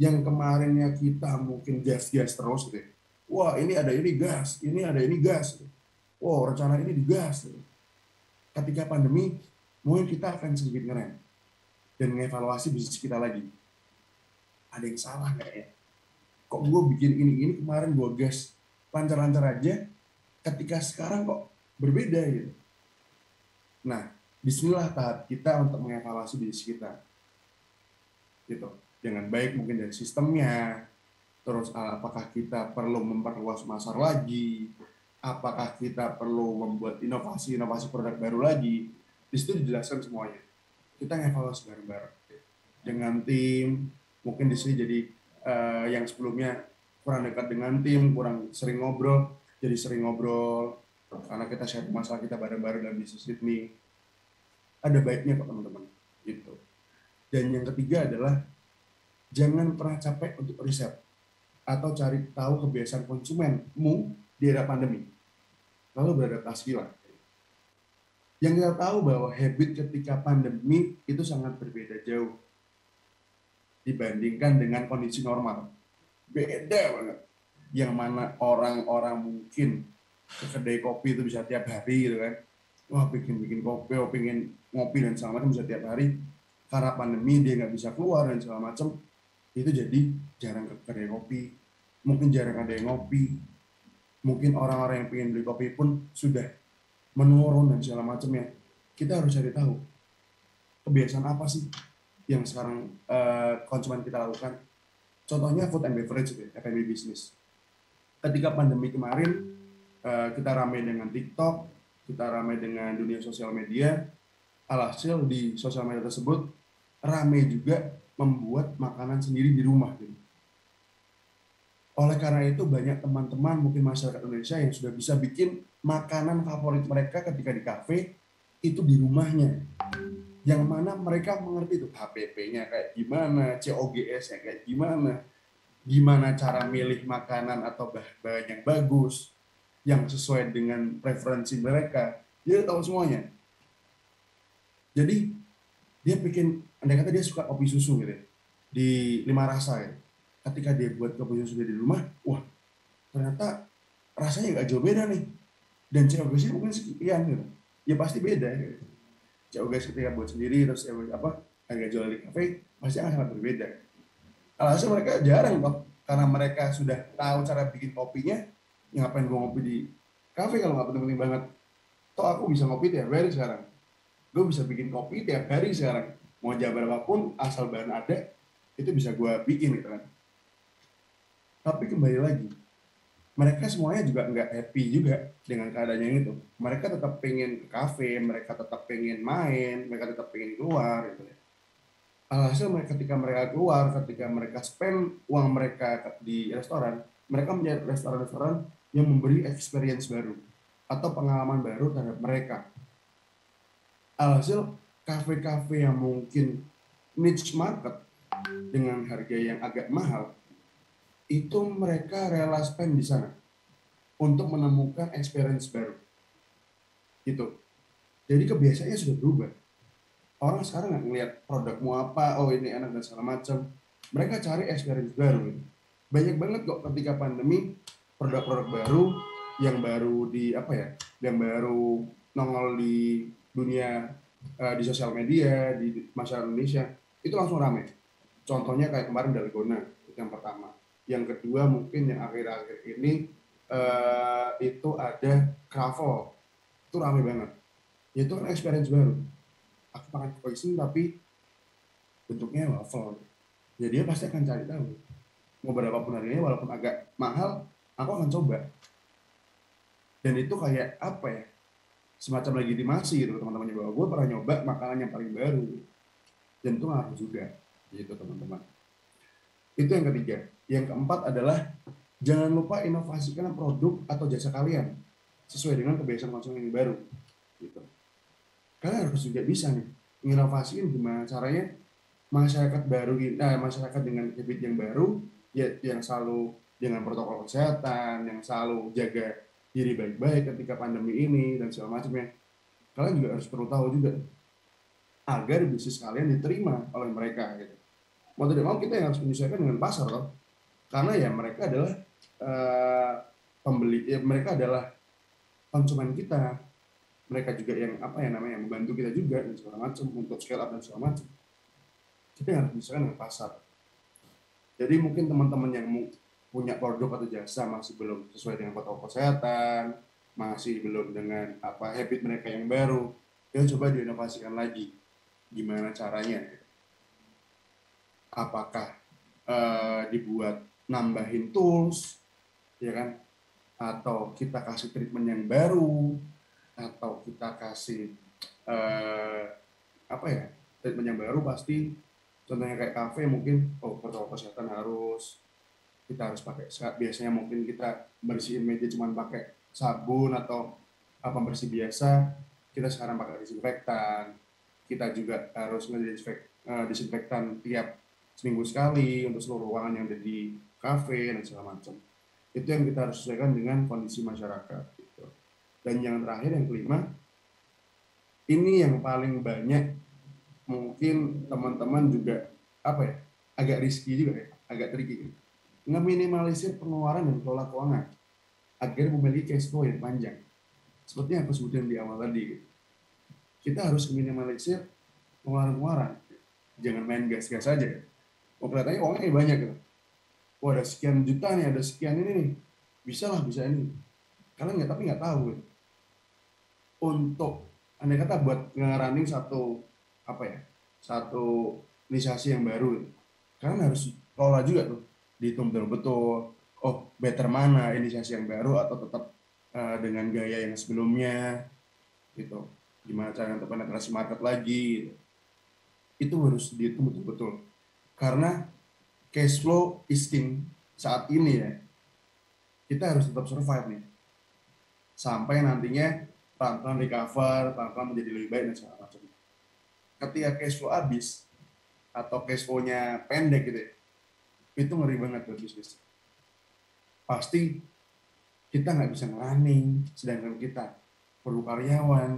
Yang kemarinnya kita mungkin gas-gas terus gitu. Wah, ini ada ini gas, ini ada ini gas. Wah, rencana ini digas. Ketika pandemi, mungkin kita akan sedikit ngerem dan mengevaluasi bisnis kita lagi. Ada yang salah nggak ya? kok gue bikin ini kemarin gue gas lancar-lancar aja, ketika sekarang kok berbeda gitu. Nah, disinilah tahap kita untuk mengevaluasi diri kita gitu, dengan baik mungkin dari sistemnya, terus apakah kita perlu memperluas pasar lagi, apakah kita perlu membuat inovasi produk baru lagi. Di situ dijelaskan semuanya, kita ngevaluasi bareng-bareng dengan tim. Mungkin di sini jadi yang sebelumnya kurang dekat dengan tim, kurang sering ngobrol, jadi sering ngobrol karena kita share masalah kita bareng-bareng dalam bisnis ini. Ada baiknya kok teman-teman gitu. Dan yang ketiga adalah jangan pernah capek untuk riset atau cari tahu kebiasaan konsumenmu di era pandemi, lalu beradaptasilah. Yang kita tahu bahwa habit ketika pandemi itu sangat berbeda jauh dibandingkan dengan kondisi normal. Beda banget. Yang mana orang-orang mungkin ke kedai kopi itu bisa tiap hari gitu kan. Wah, bikin kopi, pengen ngopi dan segala macam bisa tiap hari. Karena pandemi dia nggak bisa keluar dan segala macam. Itu jadi jarang ke kedai kopi. Mungkin jarang ada yang ngopi. Mungkin orang-orang yang pengen beli kopi pun sudah menurun dan segala macamnya. Kita harus cari tahu kebiasaan apa sih yang sekarang konsumen kita lakukan. Contohnya food and beverage, F&B business. Ketika pandemi kemarin kita ramai dengan TikTok, kita ramai dengan dunia sosial media. Alhasil di sosial media tersebut ramai juga membuat makanan sendiri di rumah. Oleh karena itu banyak teman-teman mungkin masyarakat Indonesia yang sudah bisa bikin makanan favorit mereka ketika di kafe itu di rumahnya. Yang mana mereka mengerti itu HPP-nya kayak gimana, COGS-nya kayak gimana cara milih makanan atau bahan yang bagus, yang sesuai dengan preferensi mereka. Dia tahu semuanya. Jadi dia bikin, andai kata dia suka kopi susu gitu ya, di 5 rasa ya. Ketika dia buat kopi susu di rumah, wah ternyata rasanya nggak jauh beda nih. Dan COGS-nya mungkin sekian gitu. Ya pasti beda gitu. COGS ketika buat sendiri, terus harga jual di kafe pasti akan sangat berbeda. Alhasil mereka jarang kok, karena mereka sudah tahu cara bikin kopinya. Ya ngapain gue ngopi di kafe kalau nggak penting-penting banget. Toh aku bisa ngopi tiap hari sekarang. Gue bisa bikin kopi tiap hari sekarang. Mau jam berapapun, asal bahan ada, itu bisa gue bikin gitu kan. Tapi kembali lagi, mereka semuanya juga nggak happy juga dengan keadaan yang itu. Mereka tetap pengen ke kafe, mereka tetap pengen main, mereka tetap pengen keluar gitu ya. Alhasil ketika mereka keluar, ketika mereka spend uang mereka di restoran, mereka mencari restoran-restoran yang memberi experience baru atau pengalaman baru terhadap mereka. Alhasil kafe-kafe yang mungkin niche market dengan harga yang agak mahal, itu mereka rela spend di sana untuk menemukan experience baru. Gitu. Jadi kebiasaannya sudah berubah. Orang sekarang nggak ngelihat produkmu apa, oh ini enak dan segala macam. Mereka cari experience baru. Banyak banget kok ketika pandemi produk-produk baru yang baru yang baru nongol di dunia di sosial media, di masyarakat Indonesia itu langsung ramai. Contohnya kayak kemarin Dalgona itu yang pertama. Yang kedua mungkin yang akhir-akhir ini itu ada Kravel, itu ramai banget. Itu kan experience baru. Aku makan croissant tapi bentuknya waffle. Ya dia pasti akan cari tahu. Mau berapapun harganya, walaupun agak mahal, aku akan coba. Dan itu kayak apa ya? Semacam legitimasi gitu teman-temannya, bahwa gue pernah nyoba makanan yang paling baru. Dan itu ngaruh juga, gitu teman-teman. Itu yang ketiga. Yang keempat adalah jangan lupa inovasikan produk atau jasa kalian sesuai dengan kebiasaan konsumen yang baru. Gitu. Kalian harus juga bisa nih menginovasikan gimana caranya masyarakat dengan habit yang baru, ya, yang selalu dengan protokol kesehatan, yang selalu jaga diri baik-baik ketika pandemi ini dan segala macamnya. Kalian juga harus perlu tahu juga agar bisnis kalian diterima oleh mereka. Gitu. Mau tidak mau kita yang harus menyesuaikan dengan pasar, loh. Karena ya mereka adalah pembeli, ya, mereka adalah konsumen kita. Mereka juga yang membantu kita juga dan segala macam untuk scale up dan segala macam. Kita harus menyesuaikan dengan pasar. Jadi mungkin teman-teman yang punya produk atau jasa masih belum sesuai dengan protokol kesehatan, masih belum dengan habit mereka yang baru, ya coba diinovasikan lagi. Gimana caranya? Apakah dibuat nambahin tools, ya kan? Atau kita kasih treatment yang baru, atau kita kasih treatment yang baru pasti. Contohnya kayak kafe mungkin, protokol kesehatan kita harus pakai, biasanya mungkin kita bersihin meja cuma pakai sabun atau pembersih biasa, kita sekarang pakai disinfektan. Kita juga harus disinfektan tiap seminggu sekali untuk seluruh ruangan yang ada di kafe dan segala macam. Itu yang kita harus sesuaikan dengan kondisi masyarakat. Gitu. Dan yang terakhir, yang kelima, ini yang paling banyak mungkin teman-teman juga agak risky juga ya, agak tricky. Ngeminimalisir pengeluaran dan kelola keuangan agar memiliki cash flow yang panjang. Seperti yang aku sebutkan di awal tadi, kita harus minimalisir pengeluaran. Jangan main gas-gas saja. Kelihatannya uangnya banyak gitu. Ada sekian juta nih, ada sekian ini nih. Bisa ini. Kalian tapi nggak tahu gitu. Untuk andai kata buat nge-running satu inisiasi yang baru, kalian harus kelola juga tuh, dihitung betul-betul. Better mana inisiasi yang baru atau tetap dengan gaya yang sebelumnya, gitu. Gimana cara untuk penetrasi market lagi, gitu. Itu harus dihitung betul-betul. Karena cash flow is king saat ini ya. Kita harus tetap survive nih. Sampai nantinya pelan-pelan recover, pelan-pelan menjadi lebih baik dan segala macam. Ketika cash flow habis atau cash flow-nya pendek gitu ya, itu ngeri banget buat bisnis. Pasti kita nggak bisa ngerunning, sedangkan kita perlu karyawan.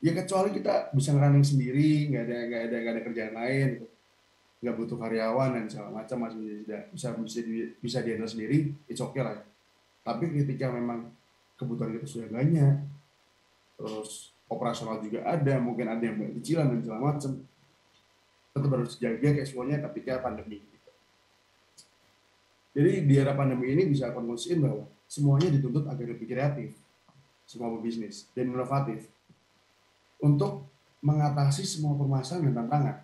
Ya kecuali kita bisa ngerunning sendiri, nggak ada kerjaan lain, nggak butuh karyawan dan segala macam, masih bisa dihandle sendiri, it's okay lah. Tapi ketika memang kebutuhan kita sudah banyak, terus operasional juga ada, mungkin ada yang banyak cicilan dan segala macam, tetap harus jaga cash flow-nya ketika pandemi. Jadi di era pandemi ini bisa konklusiin bahwa semuanya dituntut agar lebih kreatif, semua bisnis, dan inovatif untuk mengatasi semua permasalahan dan tantangan.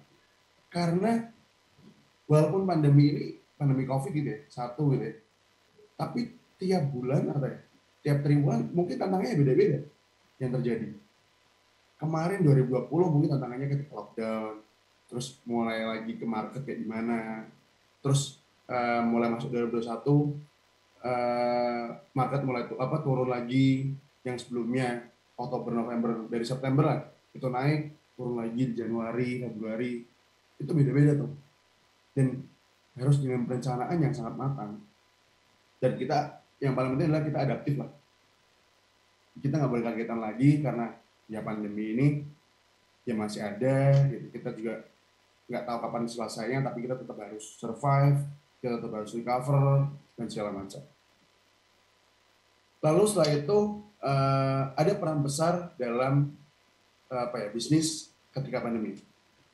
Karena walaupun pandemi ini, pandemi COVID gitu ya, satu gitu ya, tapi tiap bulan tiap triwulan mungkin tantangannya beda-beda yang terjadi. Kemarin 2020 mungkin tantangannya ketika lockdown, terus mulai lagi ke market kayak gimana, terus mulai masuk 2021 market mulai turun lagi, yang sebelumnya Oktober, November, dari September lah itu naik, turun lagi di Januari, Februari, itu beda-beda tuh. Dan harus dengan perencanaan yang sangat matang. Dan kita, yang paling penting adalah kita adaptif lah. Kita nggak boleh kagetan lagi karena ya pandemi ini ya masih ada, gitu. Kita juga nggak tahu kapan selesainya, tapi kita tetap harus survive, kita tetap harus recover, dan segala macam. Lalu setelah itu ada peran besar dalam bisnis ketika pandemi,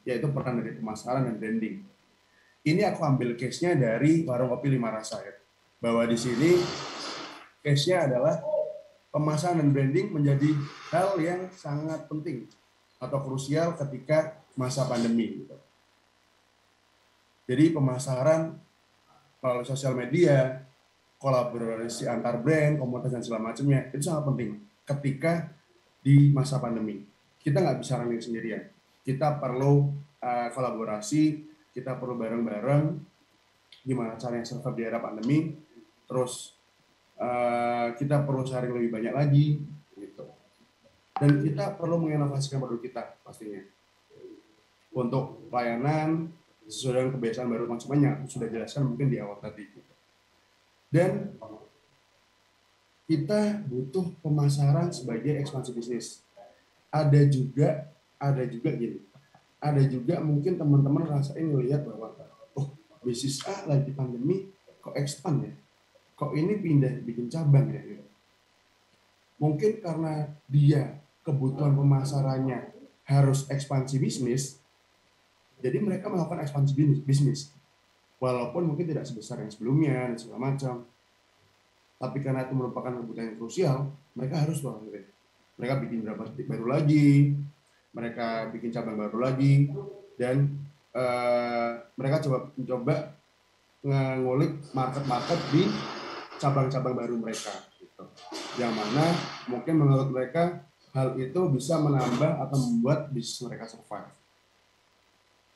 yaitu peran dari pemasaran dan branding. Ini aku ambil case-nya dari Warung Kopi Lima Rasa ya. Bahwa di sini case-nya adalah pemasaran dan branding menjadi hal yang sangat penting atau krusial ketika masa pandemi. Gitu. Jadi pemasaran melalui sosial media, kolaborasi antar brand, komunitas dan segala macamnya itu sangat penting ketika di masa pandemi. Kita nggak bisa running sendirian. Kita perlu kolaborasi, kita perlu bareng-bareng gimana caranya survive di era pandemi. Terus kita perlu sharing lebih banyak lagi, gitu. Dan kita perlu menginovasikan produk kita pastinya untuk pelayanan sesuai dengan kebiasaan baru konsumen yang sudah jelaskan mungkin di awal tadi. Dan kita butuh pemasaran sebagai ekspansi bisnis. Ada juga gini. Ada juga mungkin teman-teman rasain melihat bahwa bisnis A lagi pandemi kok expand ya? Kok ini pindah bikin cabang ya? Mungkin karena dia kebutuhan pemasarannya harus ekspansi bisnis, jadi mereka melakukan ekspansi bisnis. walaupun mungkin tidak sebesar yang sebelumnya dan segala macam, tapi karena itu merupakan kebutuhan yang krusial, mereka harus loh. Mereka bikin berapa titik baru lagi, mereka bikin cabang baru lagi, dan mereka mencoba ngulik market-market di cabang-cabang baru mereka. Gitu. Yang mana mungkin menurut mereka hal itu bisa menambah atau membuat bisnis mereka survive.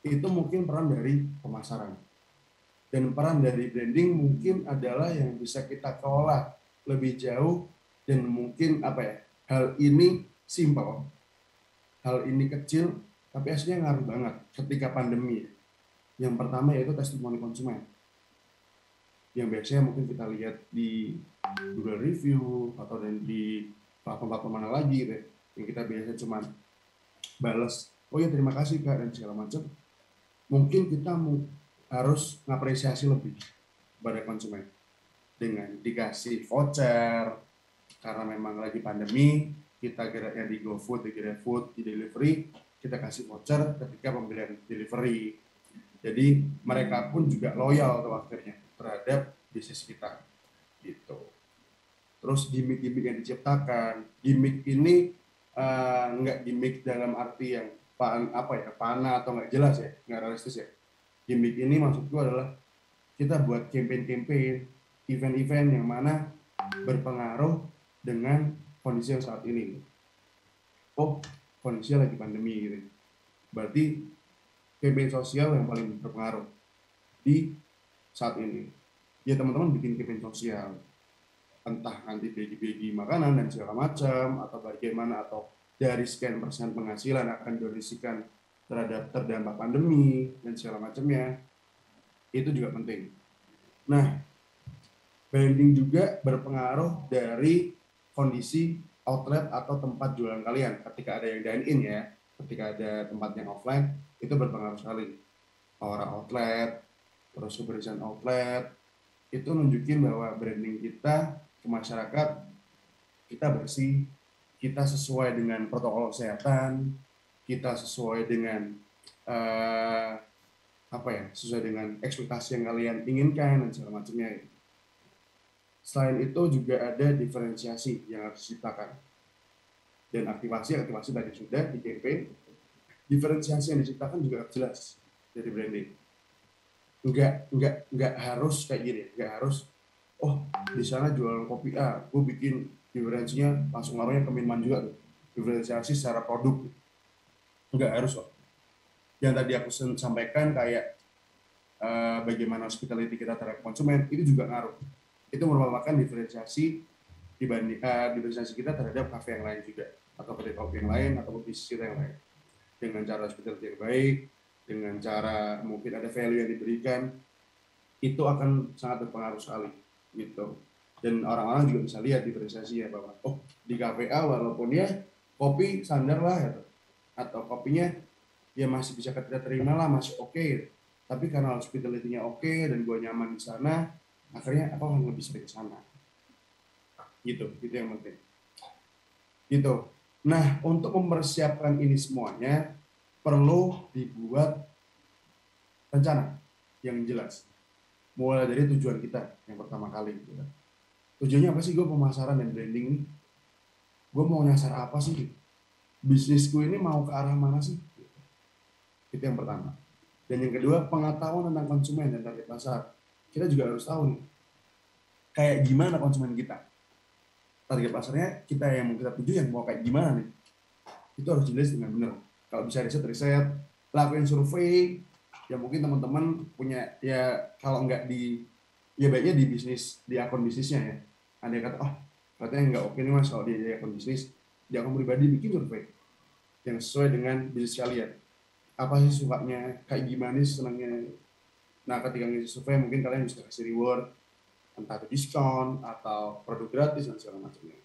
Itu mungkin peran dari pemasaran. Dan peran dari branding mungkin adalah yang bisa kita kelola lebih jauh, dan mungkin hal ini simple, hal ini kecil, tapi aslinya ngaruh banget ketika pandemi. Yang pertama yaitu testimoni konsumen, yang biasanya mungkin kita lihat di Google Review atau di platform-platform mana lagi gitu, yang kita biasanya cuma balas, oh ya terima kasih Kak dan segala macam. Mungkin kita harus ngapresiasi lebih pada konsumen dengan dikasih voucher, karena memang lagi pandemi, kita geraknya di GoFood, di GrabFood, di delivery, kita kasih voucher ketika pembelian delivery. Jadi mereka pun juga loyal tuh akhirnya terhadap bisnis kita gitu. Terus gimmick-gimmick yang diciptakan, gimmick ini nggak gimmick dalam arti yang panah atau nggak jelas ya, nggak realistis ya. Gimmick ini maksudku adalah kita buat campaign-campaign, event-event yang mana berpengaruh dengan kondisi yang saat ini. Oh, kondisi lagi pandemi gitu. Berarti campaign sosial yang paling berpengaruh di saat ini. Ya teman-teman bikin campaign sosial, entah nanti bagi-bagi makanan dan segala macam, atau bagaimana, atau dari sekian persen penghasilan akan didonasikan terhadap terdampak pandemi dan segala macamnya, itu juga penting. Nah, branding juga berpengaruh dari kondisi outlet atau tempat jualan kalian. Ketika ada yang dine-in ya, ketika ada tempat yang offline, itu berpengaruh sekali. Aura outlet, terus kebersihan outlet, itu nunjukin bahwa branding kita ke masyarakat, kita bersih, kita sesuai dengan protokol kesehatan, kita sesuai dengan sesuai dengan ekspektasi yang kalian inginkan dan segala macamnya. Selain itu juga ada diferensiasi yang harus diciptakan, dan aktivasi tadi sudah di campaign. Diferensiasi yang diciptakan juga jelas dari branding. Enggak harus kayak gini, enggak harus di sana jualan kopi A, gue bikin diferensinya langsung namanya ke minuman juga tuh. Diferensiasi secara produk. Enggak harus kok. Yang tadi aku sampaikan kayak bagaimana hospitality kita terhadap konsumen, itu juga ngaruh. Itu merupakan diferensiasi diferensiasi kita terhadap kafe yang lain juga, atau kedai kopi yang lain, atau bisnis kita yang lain. Dengan cara hospitality yang baik, dengan cara mungkin ada value yang diberikan, itu akan sangat berpengaruh sekali gitu. Dan orang-orang juga bisa lihat diferensiasinya bahwa di kafe A walaupun ya kopi standar lah gitu, atau kopinya ya masih bisa kita terima lah, masih oke. Tapi karena hospitality-nya oke dan gue nyaman di sana, akhirnya aku akan lebih sering ke sana. Gitu yang penting. Gitu. Nah, untuk mempersiapkan ini semuanya perlu dibuat rencana yang jelas. Mulai dari tujuan kita yang pertama kali. Gitu. Tujuannya apa sih gue pemasaran dan branding ini? Gue mau nyasar apa sih? Bisnisku ini mau ke arah mana sih? Itu yang pertama. Dan yang kedua, pengetahuan tentang konsumen dan target pasar. Kita juga harus tahu nih, kayak gimana konsumen kita. Target pasarnya kita yang mau kita tuju yang mau kayak gimana nih. Itu harus jelas dengan benar. Kalau bisa riset, lakuin survei, ya mungkin teman-teman punya, ya kalau nggak ya baiknya di bisnis, di akun bisnisnya ya. Ada yang kata, katanya nggak oke nih mas kalau di akun bisnis, di akun pribadi bikin survei yang sesuai dengan bisnis kalian. Apa sih sukanya, kayak gimana sih senangnya. Nah ketika ngisi survei mungkin kalian bisa kasih reward, entah itu diskon atau produk gratis dan segala macamnya.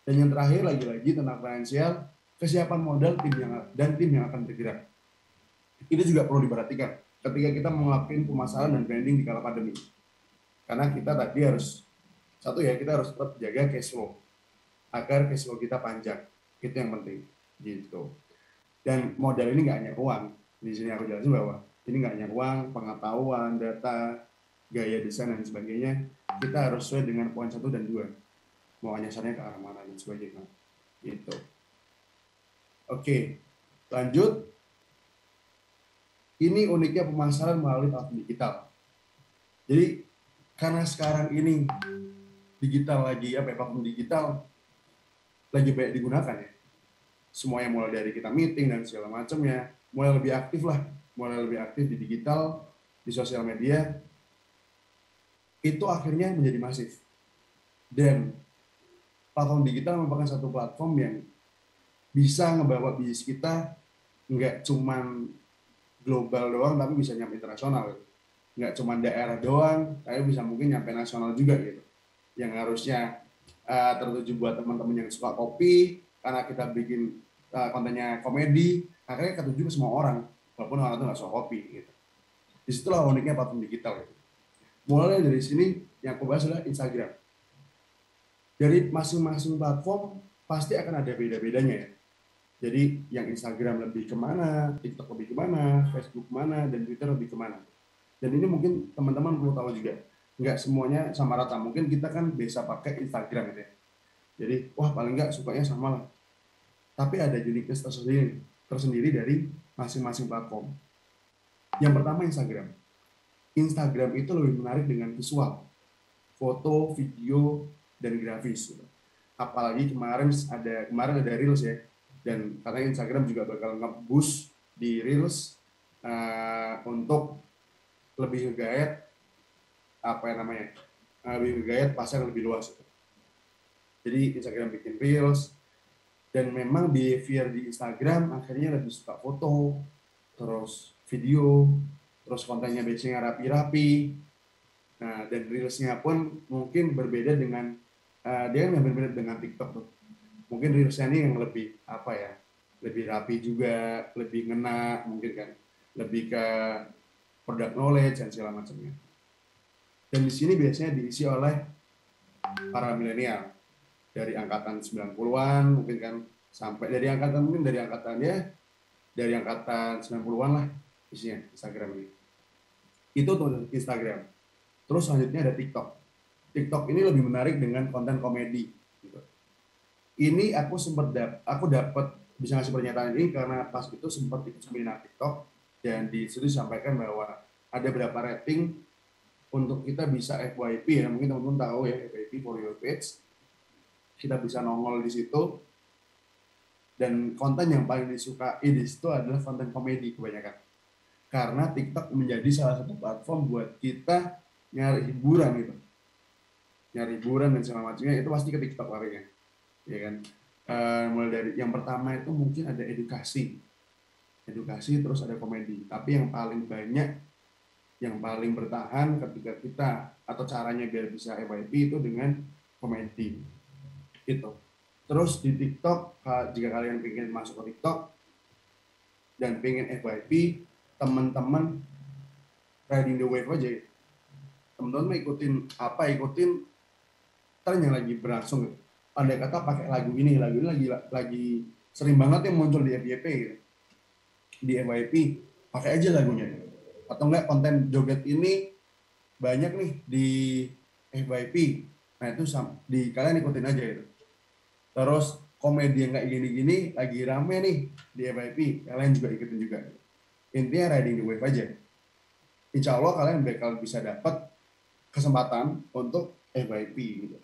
Dan yang terakhir lagi-lagi tentang finansial, kesiapan modal tim yang akan bergerak. Itu juga perlu diperhatikan ketika kita melakukan pemasaran dan branding di kala pandemi. Karena kita tadi harus kita harus tetap jaga cash flow agar cash flow kita panjang. Itu yang penting gitu. Dan modal ini nggak hanya uang. Di sini aku jelasin bahwa Ini nggak hanya uang, pengetahuan, data, gaya desain dan sebagainya. Kita harus sesuai dengan poin 1 dan 2. Mau nyasarnya ke arah mana dan sebagainya. Gitu. Oke, lanjut. Ini uniknya pemasaran melalui platform digital. Jadi karena sekarang ini digital lagi platform digital lagi banyak digunakan ya. Semuanya mulai dari kita meeting dan segala macamnya, mulai lebih aktif lah, mulai lebih aktif di digital, di sosial media, itu akhirnya menjadi masif. Dan platform digital merupakan satu platform yang bisa ngebawa bisnis kita nggak cuman global doang, tapi bisa nyampe internasional. Gitu. Nggak cuma daerah doang, tapi bisa mungkin nyampe nasional juga gitu. Yang harusnya tertuju buat teman-teman yang suka kopi, karena kita bikin kontennya komedi, akhirnya ketuju ke semua orang, walaupun orang itu nggak suka kopi. Gitu. Disitulah uniknya platform digital. Gitu. Mulai dari sini, yang aku bahas adalah Instagram. Dari masing-masing platform pasti akan ada beda-bedanya ya. Jadi yang Instagram lebih kemana, TikTok lebih kemana, Facebook kemana, dan Twitter lebih kemana. Dan ini mungkin teman-teman perlu tahu juga, nggak semuanya sama rata. Mungkin kita kan biasa pakai Instagram gitu ya. Jadi, wah paling nggak sukanya sama lah. Tapi ada uniqueness tersendiri dari masing-masing platform. Yang pertama Instagram. Instagram itu lebih menarik dengan visual, foto, video, dan grafis. Gitu. Apalagi kemarin ada Reels ya. Dan katanya Instagram juga bakal nge-boost di Reels untuk lebih ngegayat lebih ngegayat pasar yang lebih luas. Jadi Instagram bikin Reels, dan memang behavior di Instagram akhirnya lebih suka foto, terus video, terus kontennya biasanya rapi-rapi. Nah, dan Reels-nya pun mungkin berbeda dengan dia yang berbeda dengan TikTok tuh. Mungkin Reels-nya ini yang lebih lebih rapi juga, lebih ngena mungkin kan, lebih ke product knowledge dan segala macamnya. Dan di sini biasanya diisi oleh para milenial dari angkatan 90-an mungkin kan, sampai dari angkatan 90-an lah isinya Instagram ini. Itu tuh Instagram. Terus selanjutnya ada TikTok. TikTok ini lebih menarik dengan konten komedi. Gitu. Ini aku dapat bisa ngasih pernyataan ini karena pas itu sempat ikut seminar TikTok, dan di situ disampaikan bahwa ada berapa rating untuk kita bisa FYP ya, mungkin teman-teman tahu ya, FYP for your page. Kita bisa nongol di situ, dan konten yang paling disukai di situ adalah konten komedi kebanyakan. Karena TikTok menjadi salah satu platform buat kita nyari hiburan gitu. Nyari hiburan dan segala macamnya itu pasti ke TikTok larinya. Ya kan? Mulai dari yang pertama itu mungkin ada edukasi, terus ada komedi. Tapi yang paling banyak, yang paling bertahan ketika kita atau caranya biar bisa FYP itu dengan komedi. Itu. Terus di TikTok, jika kalian ingin masuk ke TikTok dan pengen FYP, teman-teman riding the wave aja. Teman-teman ikutin tren yang lagi berlangsung. Gitu. Andai kata pakai lagu ini lagi sering banget yang muncul di FYP gitu. Di FYP pakai aja lagunya. Atau enggak konten joget ini banyak nih di FYP. Nah itu kalian ikutin aja gitu. Terus komedi yang kayak gini-gini lagi rame nih di FYP, kalian juga ikutin juga. Intinya riding the wave aja. Insya Allah kalian bakal bisa dapat kesempatan untuk FYP gitu.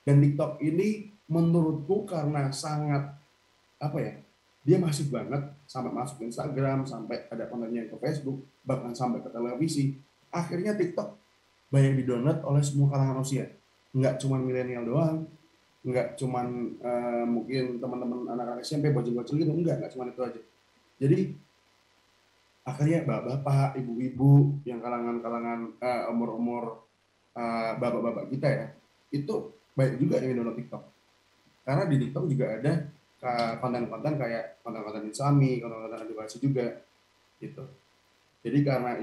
Dan TikTok ini menurutku karena sangat dia masif banget, sampai masuk ke Instagram, sampai ada kontennya ke Facebook, bahkan sampai ke televisi. Akhirnya TikTok banyak di-download oleh semua kalangan usia. Nggak cuma milenial doang, nggak cuman mungkin teman-teman anak-anak SMP bocil-bocil gitu, nggak cuma itu aja. Jadi akhirnya bapak-bapak, ibu-ibu yang kalangan umur-umur bapak-bapak kita ya, itu banyak juga yang download TikTok. Karena di TikTok juga ada konten-konten kayak konten-konten islami, konten-konten edukasi juga gitu. Jadi karena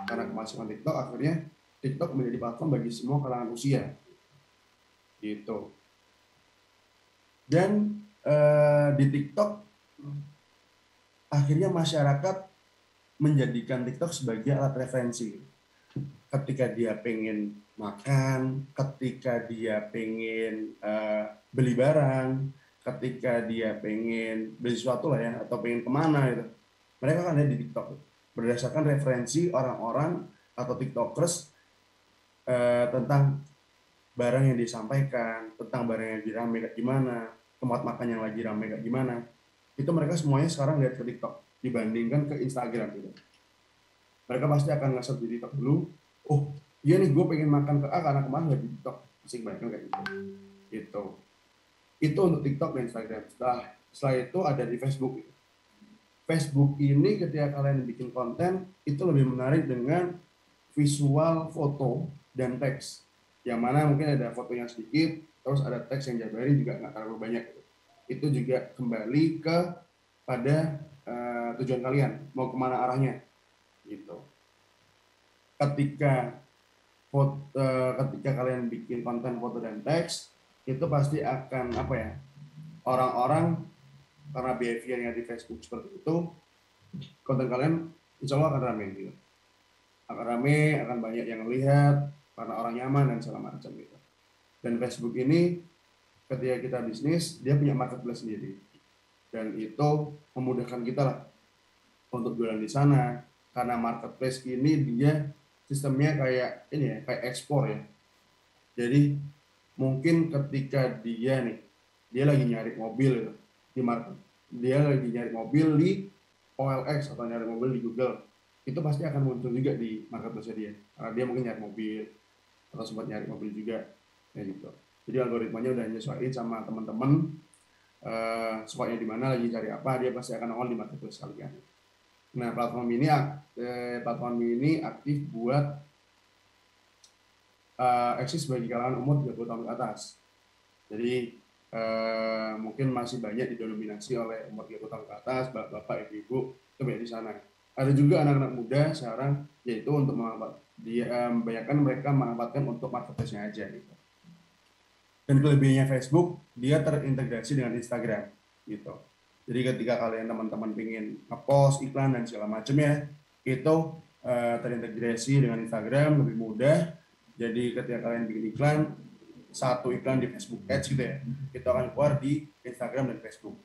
kemasukan TikTok, akhirnya TikTok menjadi platform bagi semua kalangan usia gitu. Dan di TikTok akhirnya masyarakat menjadikan TikTok sebagai alat referensi. Ketika dia pengen makan, ketika dia pengen beli barang, ketika dia pengen beli sesuatu lah ya, atau pengen kemana gitu, mereka akan lihat di TikTok berdasarkan referensi orang-orang atau TikTokers tentang barang yang disampaikan, tentang barang yang lagi rame kayak gimana, tempat makan yang lagi rame kayak gimana. Itu mereka semuanya sekarang lihat ke TikTok dibandingkan ke Instagram gitu. Mereka pasti akan nge-search di TikTok dulu. Oh iya nih, gue pengen makan ke A karena kemarin lihat di TikTok. Pasti kebanyakan kayak gitu. Gitu. Itu untuk TikTok dan Instagram. Setelah itu ada di Facebook. Facebook ini ketika kalian bikin konten itu lebih menarik dengan visual, foto, dan teks. Yang mana mungkin ada fotonya sedikit, terus ada teks yang jabarin juga nggak terlalu banyak. Itu juga kembali ke pada tujuan kalian, mau kemana arahnya. Gitu. Ketika kalian bikin konten foto dan teks, itu pasti akan apa ya, orang-orang karena behaviornya di Facebook seperti itu, konten kalian insya Allah akan rame gitu. Akan rame, akan banyak yang lihat karena orang nyaman dan segala macam gitu. Dan Facebook ini ketika kita bisnis, dia punya marketplace sendiri, dan itu memudahkan kita lah untuk jualan di sana, karena marketplace ini dia sistemnya kayak ini ya, kayak ekspor ya. Jadi mungkin ketika dia lagi nyari mobil gitu, di market, dia lagi nyari mobil di OLX atau nyari mobil di Google, itu pasti akan muncul juga di marketplace dia, karena dia mungkin nyari mobil atau sempat nyari mobil juga ya gitu. Jadi algoritmanya udah nyesuaiin sama teman-teman, sukanya di mana, lagi cari apa, dia pasti akan nongol di marketplace kalian. Nah, platform ini aktif buat eksis bagi kalangan umur 30 tahun ke atas. Jadi mungkin masih banyak didominasi oleh umur 30 tahun ke atas, bapak, ibu, itu banyak di sana. Ada juga anak-anak muda sekarang, yaitu untuk kebanyakan mereka memanfaatkan untuk marketplace-nya aja gitu. Dan kelebihannya Facebook, dia terintegrasi dengan Instagram gitu. Jadi ketika kalian teman-teman pengen nge-post iklan dan segala macamnya, itu terintegrasi dengan Instagram, lebih mudah. Jadi ketika kalian bikin iklan, satu iklan di Facebook Ads gitu ya, itu akan keluar di Instagram dan Facebook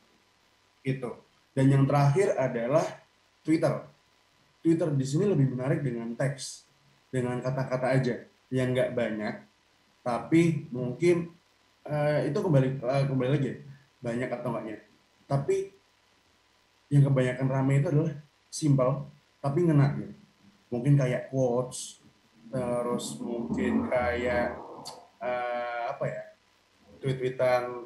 gitu. Dan yang terakhir adalah Twitter. Twitter di sini lebih menarik dengan teks, dengan kata-kata aja yang nggak banyak, tapi mungkin itu kembali lagi banyak atau enggaknya. Tapi yang kebanyakan rame itu adalah simpel tapi ngena gitu. Mungkin kayak quotes, terus mungkin kayak apa ya, tweet-tweetan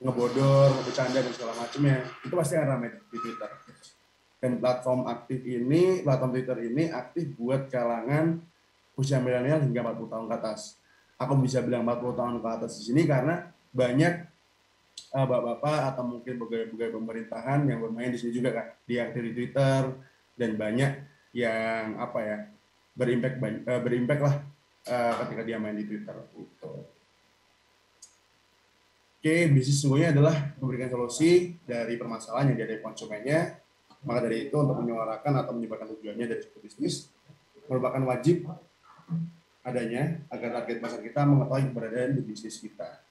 ngebodor, bercanda dan segala macamnya, itu pasti akan ramai di Twitter. Dan platform Twitter ini aktif buat kalangan usia milenial hingga 40 tahun ke atas. Aku bisa bilang 40 tahun ke atas di sini karena banyak bapak-bapak atau mungkin pegawai pemerintahan yang bermain di sini juga kan, dia aktif di Twitter, dan banyak yang apa ya, berimpact lah ketika dia main di Twitter. Gitu. Oke, bisnis sesungguhnya adalah memberikan solusi dari permasalahan yang dihadapi konsumennya. Maka dari itu, untuk menyuarakan atau menyebarkan tujuannya dari suatu bisnis merupakan wajib adanya agar target pasar kita mengetahui keberadaan di bisnis kita.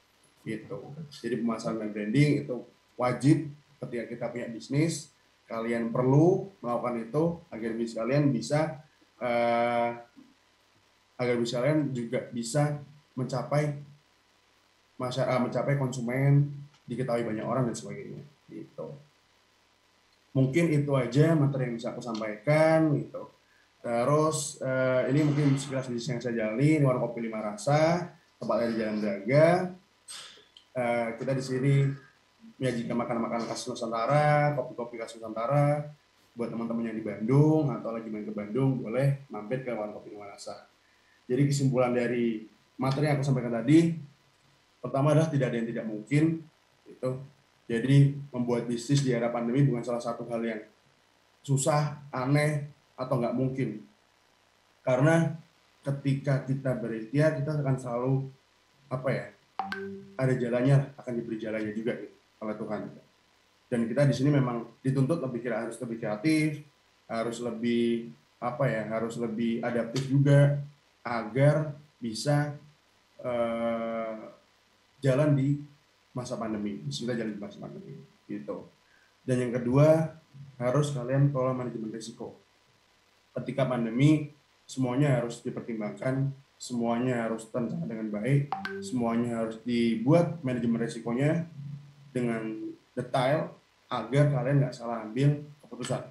Gitu. Jadi pemasaran dan branding itu wajib ketika kita punya bisnis. Kalian perlu melakukan itu agar bisnis kalian juga bisa mencapai konsumen, diketahui banyak orang dan sebagainya. Gitu. Mungkin itu aja materi yang bisa aku sampaikan gitu. Terus ini mungkin sekilas bisnis yang saya jalani, warung kopi 5 rasa, tempatnya di Jalan Braga. Kita di sini menyajikan makanan-makanan khas Nusantara, kopi-kopi khas Nusantara. Buat teman-teman yang di Bandung atau lagi main ke Bandung, boleh mampir ke warung kopi 5 rasa. Jadi kesimpulan dari materi yang aku sampaikan tadi, pertama adalah tidak ada yang tidak mungkin. Gitu. Jadi membuat bisnis di era pandemi bukan salah satu hal yang susah, aneh, atau nggak mungkin. Karena ketika kita berikhtiar, kita akan selalu ada jalannya, akan diberi jalannya juga gitu, oleh Tuhan. Dan kita di sini memang dituntut harus lebih kreatif, harus lebih harus lebih adaptif juga agar bisa jalan di masa pandemi. Sudah jalan di masa pandemi gitu. Dan yang kedua, harus kalian kelola manajemen risiko. Ketika pandemi, semuanya harus dipertimbangkan, semuanya harus terencana dengan baik, semuanya harus dibuat manajemen risikonya dengan detail agar kalian nggak salah ambil keputusan.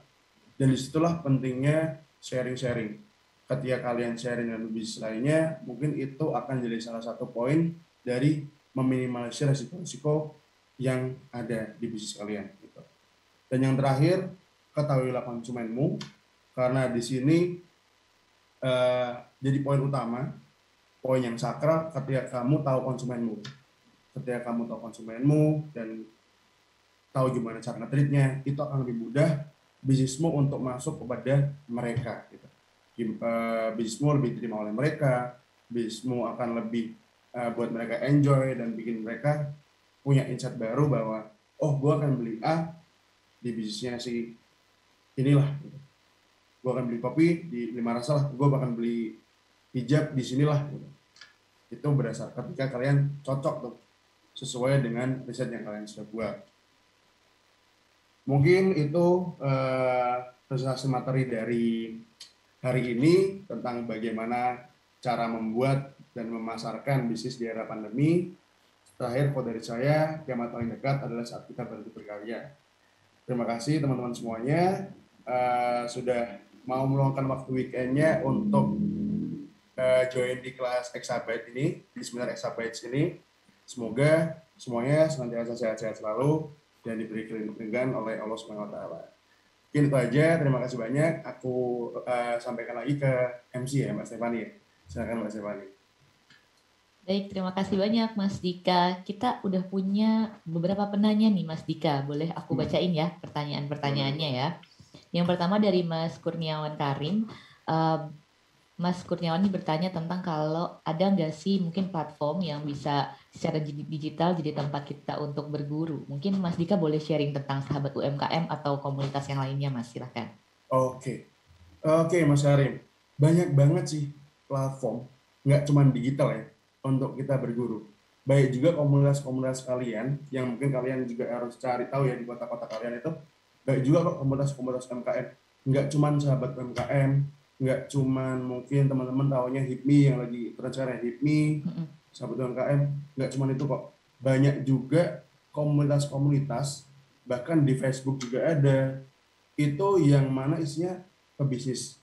Dan disitulah pentingnya sharing-sharing. Ketika kalian sharing dengan bisnis lainnya, mungkin itu akan jadi salah satu poin dari meminimalisir risiko-risiko yang ada di bisnis kalian. Gitu. Dan yang terakhir, ketahuilah konsumenmu, karena di sini jadi poin utama, poin yang sakral ketika kamu tahu konsumenmu. Ketika kamu tahu konsumenmu dan tahu gimana cara nge-treatnya, itu akan lebih mudah bisnismu untuk masuk kepada mereka. Gitu. Bisnismu lebih diterima oleh mereka, bisnismu akan lebih buat mereka enjoy dan bikin mereka punya insight baru bahwa, oh gue akan beli A di bisnisnya si inilah. Gitu. Gue akan beli kopi di 5 rasa lah, gue akan beli hijab di sinilah. Gitu. Itu berdasarkan ketika kalian cocok tuh sesuai dengan riset yang kalian sudah buat. Mungkin itu presentasi materi dari hari ini tentang bagaimana cara membuat dan memasarkan bisnis di era pandemi. Terakhir, quote dari saya, kiamat paling dekat adalah saat kita berhenti berkarya. Terima kasih teman-teman semuanya sudah mau meluangkan waktu weekendnya untuk join di kelas Exabyte ini, di seminar Exabyte ini. Semoga semuanya senantiasa sehat-sehat selalu dan diberi kelindungan oleh Allah Subhanahu wa taala. Mungkin itu aja, terima kasih banyak. Aku sampaikan lagi ke MC ya, Mbak Stefani. Silakan Mbak Stefani. Baik, terima kasih banyak Mas Dika. Kita udah punya beberapa penanya nih Mas Dika. Boleh aku bacain ya pertanyaan-pertanyaannya ya. Yang pertama dari Mas Kurniawan Karim. Mas Kurniawan ini bertanya tentang kalau ada nggak sih mungkin platform yang bisa secara digital jadi tempat kita untuk berguru. Mungkin Mas Dika boleh sharing tentang sahabat UMKM atau komunitas yang lainnya Mas, silahkan. Oke, Mas Karim. Banyak banget sih platform, nggak cuma digital ya, untuk kita berguru. Baik juga komunitas-komunitas kalian, yang mungkin kalian juga harus cari tahu ya di kota-kota kalian itu. Baik juga kok komunitas-komunitas UMKM. Nggak cuma sahabat UMKM, nggak cuman mungkin teman-teman tahunya HIPMI yang lagi tren HIPMI, sahabat UMKM, nggak cuman itu kok. Banyak juga komunitas-komunitas, bahkan di Facebook juga ada, itu yang mana isinya pebisnis,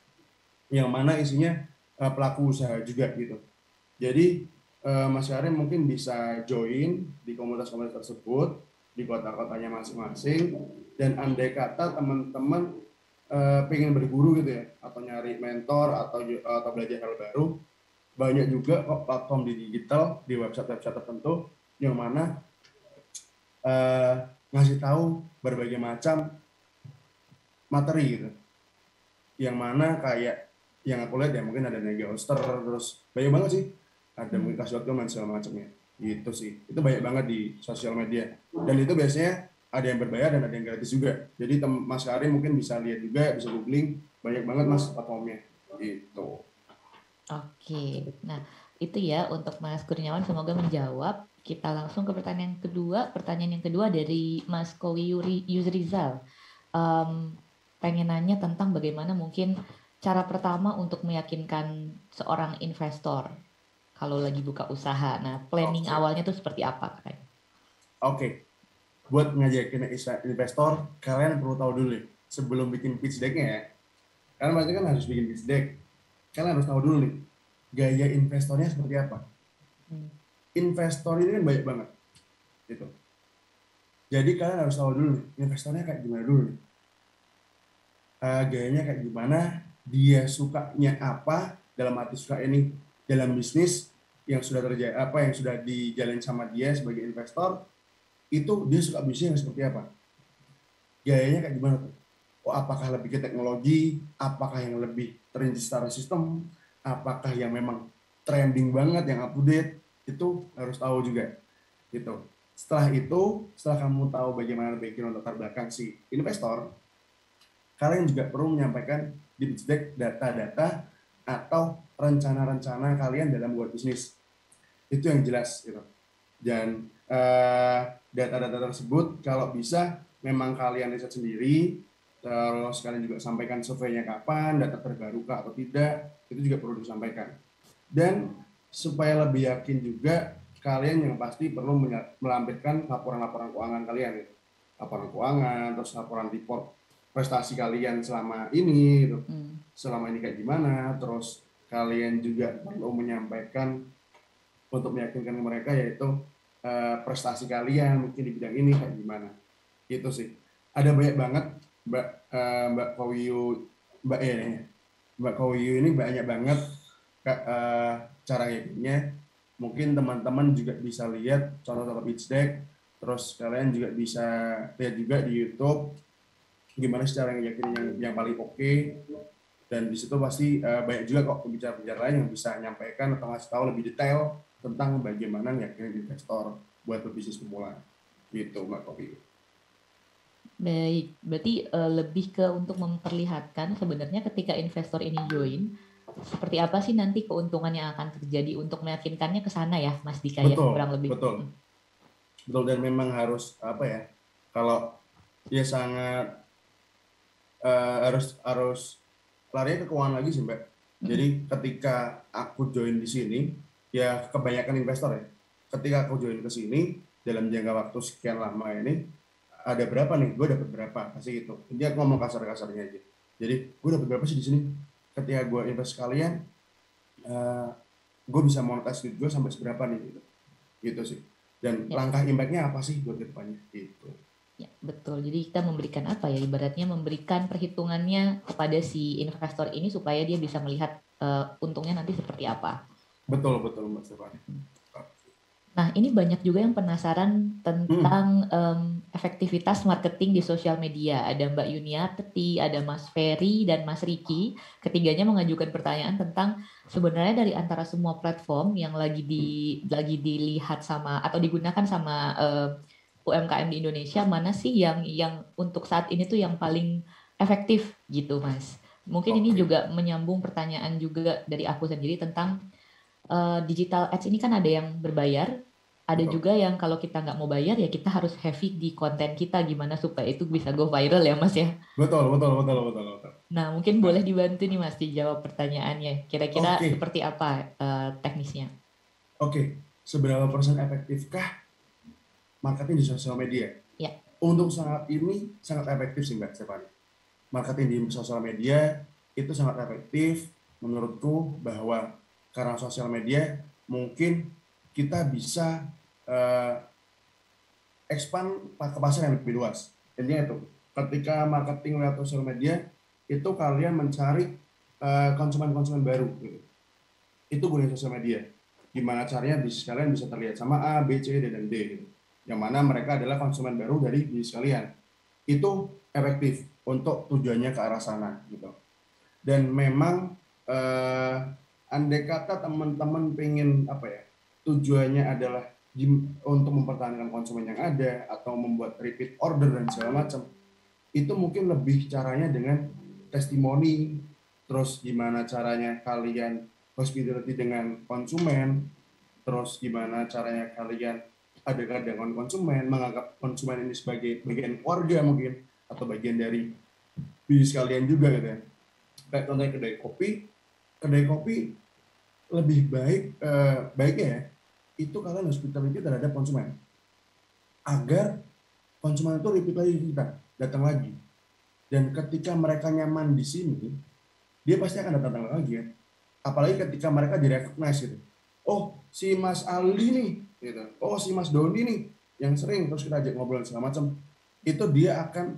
yang mana isinya pelaku usaha juga gitu. Jadi Mas Karim mungkin bisa join di komunitas-komunitas tersebut di kota-kotanya masing-masing, dan andai kata teman-teman pengen berguru gitu ya, atau nyari mentor atau belajar hal baru, banyak juga kok platform di digital di website-website tertentu yang mana ngasih tahu berbagai macam materi gitu, yang mana kayak yang aku lihat ya mungkin ada Nega Oster, terus banyak banget sih, ada mungkin Kasih.com dan segala macamnya gitu sih. Itu banyak banget di sosial media, dan itu biasanya ada yang berbayar dan ada yang gratis juga. Jadi Mas Karim mungkin bisa lihat juga, bisa googling, banyak banget Mas platformnya gitu. Oke, nah itu ya untuk Mas Kurniawan, semoga menjawab. Kita langsung ke pertanyaan yang kedua. Pertanyaan yang kedua dari Mas Kowi Yusrizal. Pengen nanya tentang bagaimana mungkin cara pertama untuk meyakinkan seorang investor kalau lagi buka usaha. Nah, planning awalnya tuh seperti apa? Oke. Buat ngajakin investor, kalian perlu tahu dulu nih, sebelum bikin pitch deck-nya ya. Kalian pasti kan harus bikin pitch deck. Kalian harus tahu dulu nih, gaya investornya seperti apa. Investor ini kan banyak banget. Gitu. Jadi kalian harus tahu dulu nih, investornya kayak gimana dulu nih. Gayanya kayak gimana, dia sukanya apa, dalam arti suka ini dalam bisnis yang sudah terjadi, apa yang sudah dijalin sama dia sebagai investor, itu dia suka bisnis yang seperti apa, gayanya kayak gimana tuh. Oh, apakah lebih ke teknologi, apakah yang lebih terinci secara sistem, apakah yang memang trending banget, yang up to date, itu harus tahu juga gitu. Setelah itu, setelah kamu tahu bagaimana background latar belakang si investor, kalian juga perlu menyampaikan di pitch deck data-data atau rencana-rencana kalian dalam buat bisnis. Itu yang jelas gitu. Dan data-data tersebut kalau bisa memang kalian riset sendiri, terus kalian juga sampaikan surveinya kapan, data terbaru kah atau tidak, itu juga perlu disampaikan. Dan supaya lebih yakin juga, kalian yang pasti perlu melampirkan laporan-laporan keuangan kalian, gitu. Laporan keuangan, terus laporan report prestasi kalian selama ini, gitu. Selama ini kayak gimana, terus kalian juga perlu menyampaikan untuk meyakinkan mereka yaitu prestasi kalian mungkin di bidang ini kayak gimana. Itu sih. Ada banyak banget Mbak Kowiyu ini banyak banget cara ngikutinnya. Mungkin teman-teman juga bisa lihat contoh-contoh pitch deck, terus kalian juga bisa lihat juga di YouTube gimana sih cara ngeyakinin yang paling oke. Dan di situ pasti banyak juga kok pembicara-pembicara lain yang bisa menyampaikan atau ngasih tahu lebih detail tentang bagaimana ngeyakinin investor buat berbisnis pemula. Gitu Mbak Kopi. Baik, berarti lebih ke untuk memperlihatkan sebenarnya ketika investor ini join, seperti apa sih nanti keuntungan yang akan terjadi untuk meyakinkannya ke sana ya, Mas Dika ya, kurang lebih. Betul. Dan memang harus apa ya? Kalau dia sangat harus larinya ke keuangan lagi sih Mbak. Jadi ketika aku join di sini, ya kebanyakan investor ya. Ketika aku join ke sini dalam jangka waktu sekian lama ini, ada berapa nih? Gue dapat berapa? Kasih gitu. Dia ngomong kasar-kasarnya aja. Jadi gue dapat berapa sih di sini? Ketika gue invest kalian, gue bisa monetize duit gue sampai seberapa nih? Gitu sih. Dan langkah impact-nya apa sih buat kedepannya? Gitu. Ya, betul. Jadi kita memberikan apa ya? Ibaratnya memberikan perhitungannya kepada si investor ini supaya dia bisa melihat untungnya nanti seperti apa. Betul Mbak Stefani. Nah, ini banyak juga yang penasaran tentang efektivitas marketing di sosial media. Ada Mbak Yuniarti, ada Mas Ferry, dan Mas Riki. Ketiganya mengajukan pertanyaan tentang sebenarnya dari antara semua platform yang lagi dilihat sama atau digunakan sama UMKM di Indonesia, mana sih yang untuk saat ini tuh yang paling efektif gitu, Mas? Mungkin ini juga menyambung pertanyaan juga dari aku sendiri tentang digital ads ini kan ada yang berbayar, ada juga yang kalau kita nggak mau bayar ya kita harus heavy di konten kita gimana supaya itu bisa go viral ya Mas ya. Betul. Nah mungkin boleh dibantu nih Mas dijawab pertanyaannya. Kira-kira seperti apa teknisnya? Seberapa persen efektifkah marketing di sosial media? Ya. Untuk saat ini sangat efektif sih Mbak Stefani. Marketing di sosial media itu sangat efektif menurutku, bahwa karena sosial media mungkin kita bisa expand ke pasar yang lebih luas. Intinya itu, ketika marketing lewat sosial media, itu kalian mencari konsumen-konsumen baru. Gitu. Itu guna sosial media. Gimana caranya bisnis kalian bisa terlihat sama A, B, C, D, dan D. Gitu. Yang mana mereka adalah konsumen baru dari bisnis kalian. Itu efektif untuk tujuannya ke arah sana. Gitu. Dan memang andai kata teman-teman pengen tujuannya adalah untuk mempertahankan konsumen yang ada atau membuat repeat order dan segala macam, itu mungkin lebih caranya dengan testimoni, terus gimana caranya kalian hospitality dengan konsumen, terus gimana caranya kalian ada dengan konsumen, menganggap konsumen ini sebagai bagian keluarga mungkin, atau bagian dari bisnis kalian juga gitu ya. Kayak contohnya kedai kopi lebih baiknya ya, itu kalian hospitality terhadap konsumen. Agar konsumen itu repeat lagi kita, datang lagi. Dan ketika mereka nyaman di sini, dia pasti akan datang lagi ya. Apalagi ketika mereka di-recognize gitu. Oh, si Mas Ali nih, gitu. Oh, si Mas Doni nih, yang sering terus kita ajak ngobrol segala macam. Itu dia akan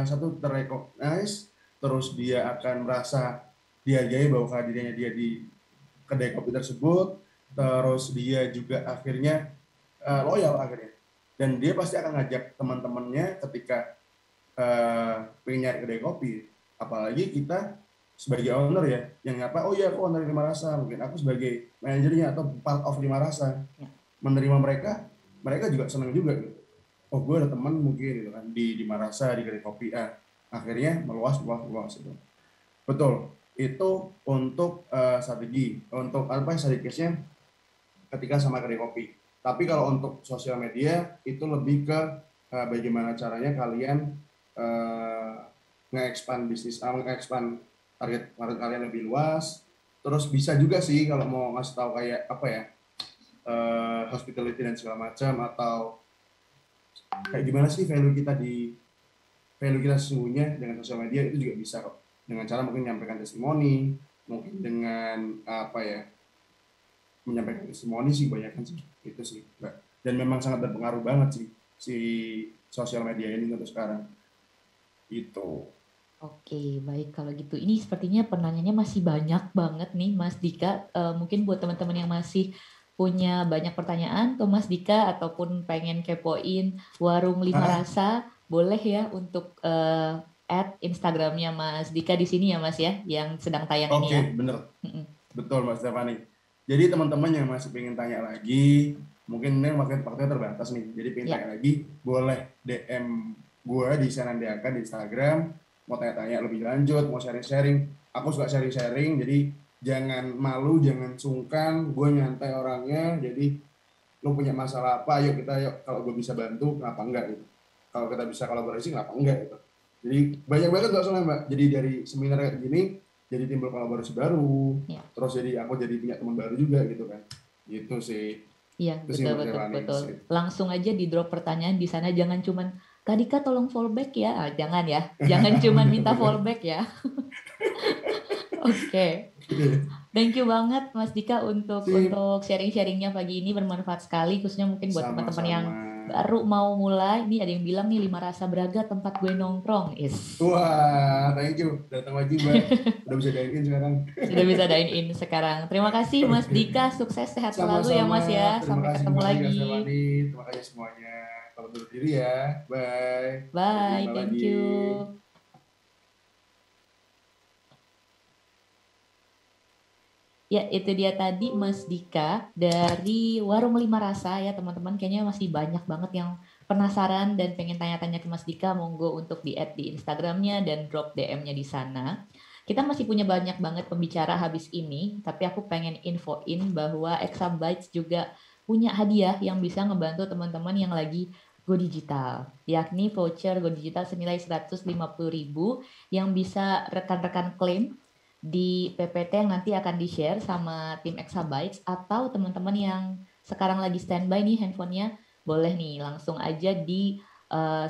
satu ter-recognize, terus dia akan merasa dihargai bahwa kehadirannya dia di kedai kopi tersebut, terus dia juga akhirnya loyal akhirnya, dan dia pasti akan ngajak teman-temannya ketika pengen nyari kedai kopi. Apalagi kita sebagai owner ya, yang oh iya aku owner Lima Rasa, mungkin aku sebagai manajernya atau part of Lima Rasa, menerima mereka juga senang juga gitu. Oh gue ada teman mungkin gitu kan di Lima Rasa di kedai kopi A, akhirnya meluas meluas meluas itu. Betul, itu untuk strategi, untuk apa strategisnya ketika sama kedai kopi. Tapi kalau untuk sosial media itu lebih ke bagaimana caranya kalian uh, nge-expand bisnis, nge-expand target market kalian lebih luas. Terus bisa juga sih kalau mau ngasih tahu kayak apa ya, hospitality dan segala macam, atau kayak gimana sih value kita sesungguhnya dengan sosial media, itu juga bisa kok. Dengan cara mungkin menyampaikan testimoni, mungkin dengan apa ya, menyampaikan testimoni sih kebanyakan sih itu sih Mbak. Dan memang sangat berpengaruh banget sih si sosial media ini untuk sekarang itu. Oke, baik kalau gitu. Ini sepertinya penanyanya masih banyak banget nih, Mas Dika. Mungkin buat teman-teman yang masih punya banyak pertanyaan ke Mas Dika ataupun pengen kepoin Warung Lima Ah, Rasa, boleh ya untuk add Instagramnya Mas Dika di sini ya Mas ya, yang sedang tayang ini oke, ya. bener, Mm-mm. betul Mbak Stefani. Jadi teman-teman yang masih pengen tanya lagi, mungkin ini waktunya terbatas nih, jadi pengen tanya Ya, lagi, boleh DM gue di Senandiaka di Instagram, mau tanya-tanya lebih lanjut, mau sharing-sharing. Aku suka sharing-sharing, jadi jangan malu, jangan sungkan, gue nyantai orangnya, jadi lo punya masalah apa, yuk kita, yuk kalau gue bisa bantu kenapa enggak gitu, kalau kita bisa kolaborasi kenapa enggak gitu. Jadi banyak banget nggak soalnya Mbak, jadi dari seminar kayak gini jadi timbul kolaborasi baru, ya. terus jadi aku jadi punya teman baru juga gitu kan, gitu sih. Iya, Itu sih betul Mbak betul Stefani. betul. Langsung aja di drop pertanyaan di sana, jangan cuman Kak Dika tolong fallback ya. Ah, jangan ya. Jangan cuman minta Bener-bener. fallback ya. Oke. Oke, Thank you banget Mas Dika untuk sip, sharing-sharingnya pagi ini, bermanfaat sekali khususnya mungkin buat teman-teman yang sama-sama. baru mau mulai. Ini ada yang bilang nih Lima Rasa Braga tempat gue nongkrong. Is. Wah, thank you datang lagi Mbak, udah bisa dine in sekarang. Sudah bisa dine in sekarang. Terima kasih Mas Oke, Dika, sukses sehat selalu ya sama-sama. Mas ya. Terima Sampai kasih ketemu kembali Kak lagi. Stefani. Terima kasih semuanya. Kalau dulu diri ya. Bye. Sampai Bye, jumpa thank lagi. you. Ya, itu dia tadi Mas Dika dari Warung Lima Rasa ya teman-teman. Kayaknya masih banyak banget yang penasaran dan pengen tanya-tanya ke Mas Dika. Monggo untuk di-add di Instagramnya dan drop DM-nya di sana. Kita masih punya banyak banget pembicara habis ini, tapi aku pengen infoin bahwa Exabytes juga punya hadiah yang bisa ngebantu teman-teman yang lagi go digital, yakni voucher go digital senilai 150.000 yang bisa rekan-rekan klaim di PPT yang nanti akan di-share sama tim Exabytes, atau teman-teman yang sekarang lagi standby nih handphonenya, boleh nih langsung aja di eh,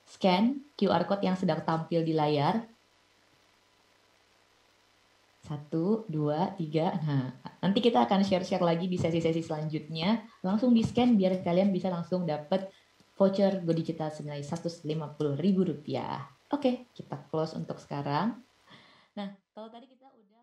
scan QR code yang sedang tampil di layar. Satu, dua, tiga. Nah, nanti kita akan share-share lagi di sesi-sesi selanjutnya. Langsung di-scan biar kalian bisa langsung dapat voucher Go Digital senilai Rp150.000. Oke, kita close untuk sekarang. Nah, kalau tadi kita udah